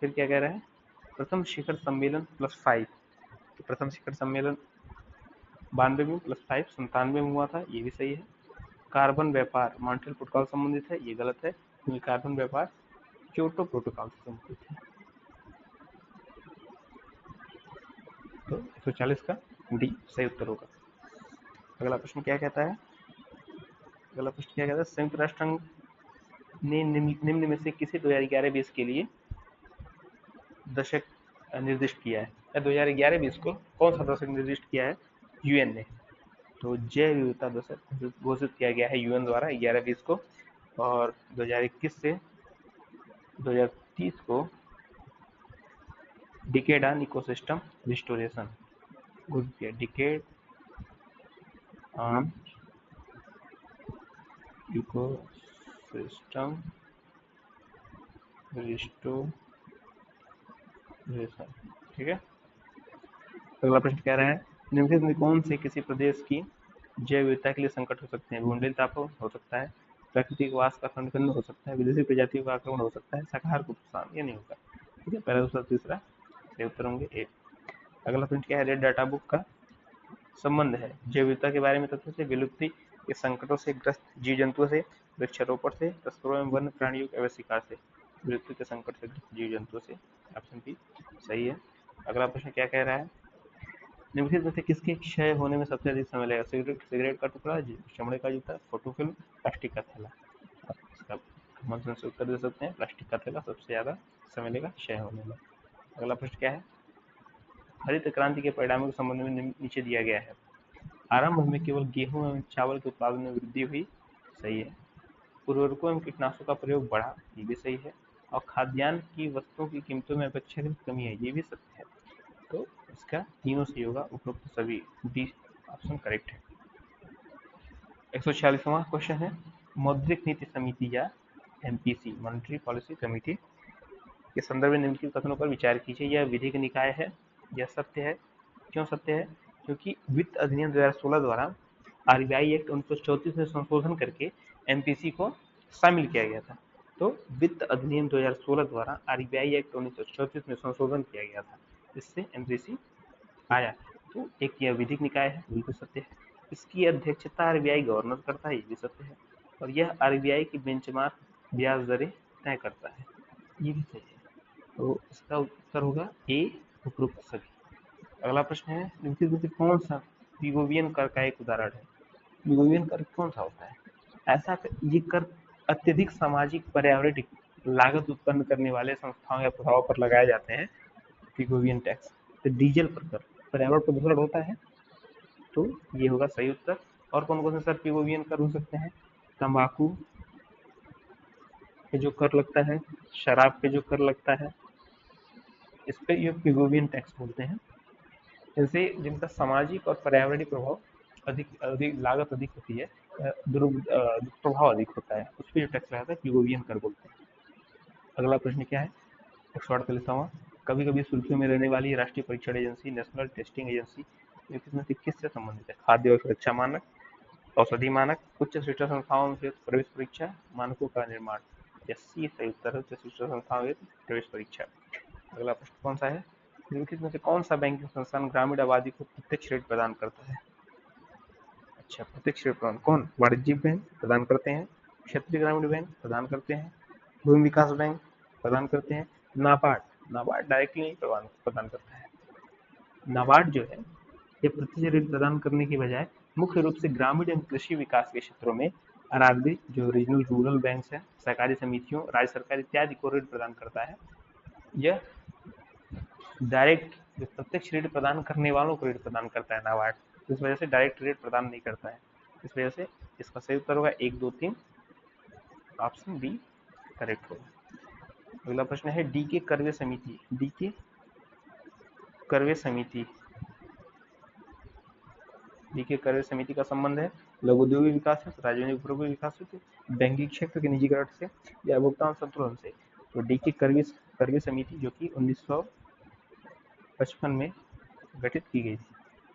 [SPEAKER 1] फिर क्या कह रहा है, प्रथम शिखर सम्मेलन +5, तो प्रथम शिखर सम्मेलन 92 में +5 97 में हुआ था, ये भी सही है। कार्बन व्यापार मॉन्ट्रियल प्रोटोकॉल संबंधित है, ये गलत है क्योंकि कार्बन व्यापार क्योटो प्रोटोकॉल से संबंधित है। तो 140 का डी सही उत्तर होगा। अगला प्रश्न क्या कहता है, अगला प्रश्न क्या कहता है, संयुक्त राष्ट्र संघ ने निम्न में से किसे 2011-20 के लिए दशक निर्दिष्ट किया है, या 2011-20 को कौन सा दशक निर्दिष्ट किया है यूएन ने? तो जैव विविधता दशक घोषित किया गया है यूएन द्वारा 11-20 को, और 2021 से 2030 को डिकेड ऑन इकोसिस्टम रिस्टोरेशन घोषित किया। डिकेड ऑन इकोसिस्टम रिस्टोरेशन, ठीक है। अगला प्रश्न कह रहा है, निम्नलिखित में कौन से किसी प्रदेश की जैव विविधता के लिए संकट हो सकते हैं? भूमंडलीय तापन हो सकता है, प्राकृतिक वास का खंडन हो सकता है, विदेशी प्रजातियों का आक्रमण हो सकता है, शाकाहार को नुकसान, ये नहीं होगा, ठीक है। पहला दूसरा तीसरा सही उत्तर होंगे ए। अगला प्रश्न क्या है, रेड डाटा बुक का संबंध है जैव विविधता के बारे में तथ्यों से, विलुप्ति के संकटों से ग्रस्त जीव जंतुओं से, वृक्षारोपण से, तस्करों एवं वन्य प्राणियों के अवैध शिकार से। विलुप्ति के संकट से ग्रस्त जीव जंतुओं से, ऑप्शन बी सही है। अगला प्रश्न क्या कह रहा है, निम्नलिखित में से किसके क्षय होने में सबसे अधिक समय लगेगा? सिगरेट का टुकड़ा, चमड़े का जूता, फोटो फिल्म, प्लास्टिक का थैला। आप इसका कॉमन सेंस से उत्तर दे सकते हैं, प्लास्टिक का थैला सबसे ज्यादा समय लेगा क्षय होने में। अगला प्रश्न क्या है, हरित क्रांति के परिणामों के संबंध में नीचे दिया गया है। आरंभ में केवल गेहूं एवं चावल के उत्पादन में वृद्धि हुई, सही है। उर्वरकों एवं कीटनाशकों का प्रयोग बढ़ा, ये भी सही है। और खाद्यान्न की वस्तुओं की कीमतों में अपेक्षाकृत कमी है, ये भी सत्य है। तो इसका तीनों सही होगा, उपरोक्त सभी डी ऑप्शन करेक्ट है। 146वां क्वेश्चन है, मौद्रिक नीति समिति या एमपीसी मॉनेटरी पॉलिसी कमेटी के संदर्भ में निम्नलिखित कथनों पर विचार कीजिए। यह विधिक निकाय है, यह सत्य है। क्यों सत्य है? क्योंकि वित्त अधिनियम 2016 द्वारा आरबीआई एक्ट 1934 में संशोधन करके एमपीसी को शामिल किया गया था। तो वित्त अधिनियम 2016 द्वारा आरबीआई एक्ट 1934 में संशोधन किया गया था, इससे एमपीसी आया। तो एक यह विधिक निकाय है, बिल्कुल सत्य है। इसकी अध्यक्षता आरबीआई गवर्नर करता है, ये भी सत्य है। और यह आरबीआई की बेंचमार्क ब्याज दरें तय करता है, ये भी सही है। तो इसका उत्तर होगा ए, उपरोक्त सभी। अगला प्रश्न है, निम्नलिखित में से कौन सा पिगोवियन कर का एक उदाहरण है? पिगोवियन कर कौन सा होता है? ऐसा ये कर अत्यधिक सामाजिक पर्यावरणिक लागत उत्पन्न करने वाले संस्थाओं या प्रभाव पर लगाए जाते हैं। पिगोवियन टैक्स, तो डीजल पर कर पर्यावरण प्रदूषण होता है, तो ये होगा सही उत्तर। और कौन कौन से सर पिगोवियन कर हो सकते हैं? तंबाकू पे जो कर लगता है, शराब पे जो कर लगता है, इस पे ये पिगोवियन टैक्स बोलते हैं। जैसे जिनका सामाजिक और पर्यावरणीय प्रभाव अधिक अधिक लागत अधिक होती है, दुष्प्रभाव अधिक होता है, उस पर जो टैक्स लगाता है पिगोवियन कर बोलते हैं। अगला प्रश्न क्या है, 148वां, कभी कभी सुर्खियों में रहने वाली राष्ट्रीय परीक्षण एजेंसी नेशनल टेस्टिंग एजेंसी इसमें से किससे संबंधित है? खाद्य और सुरक्षा मानक, औषधि मानक, उच्च शिक्षा संस्थाओं में प्रवेश परीक्षा, मानकों का निर्माण। यस, सी सही उत्तर है। उच्च शिक्षा संस्थान में प्रवेश परीक्षा। अगला प्रश्न कौन सा है? निम्नलिखित में से कौन सा बैंकिंग संस्थान ग्रामीण आबादी को प्रत्यक्ष ऋण प्रदान करता है? अच्छा, प्रत्यक्ष ऋण प्रदान कौन? वाणिज्यिक बैंक प्रदान करते हैं, क्षेत्रीय ग्रामीण बैंक प्रदान करते हैं, भूमि विकास बैंक प्रदान करते हैं, नाबार्ड। नाबार्ड डायरेक्टली नहीं प्रदान करता है। नाबार्ड जो है ये प्रत्यक्ष ऋण प्रदान करने की बजाय मुख्य रूप से ग्रामीण एवं कृषि विकास के क्षेत्रों में आरआरबी जो रीजनल रूरल बैंक्स है, सहकारी समितियों, राज्य सरकार इत्यादि को ऋण प्रदान करता है। यह डायरेक्ट जो प्रत्यक्ष ऋण प्रदान करने वालों को ऋण प्रदान करता है नाबार्ड। इस वजह से डायरेक्ट ऋण प्रदान नहीं करता है। इस वजह से इसका सही उत्तर होगा 1, 2, 3, ऑप्शन बी करेक्ट होगा। अगला प्रश्न है डी के करवे समिति। डी के करवे समिति डी के करवे समिति का संबंध है लघु उद्योगी विकास से, सार्वजनिक उपभोक्ता विकास से, बैंकिंग क्षेत्र के निजीकरण से या भुगतान संतुलन से। तो डी के करवे समिति जो कि 1955 में गठित की गई थी,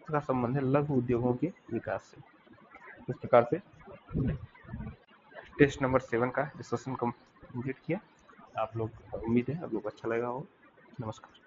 [SPEAKER 1] इसका संबंध है लघु उद्योगों के विकास से। इस प्रकार से टेस्ट नंबर 7 का डिस्कशन कंप्लीट किया। आप लोग उम्मीद है आप लोग अच्छा लगा हो। नमस्कार।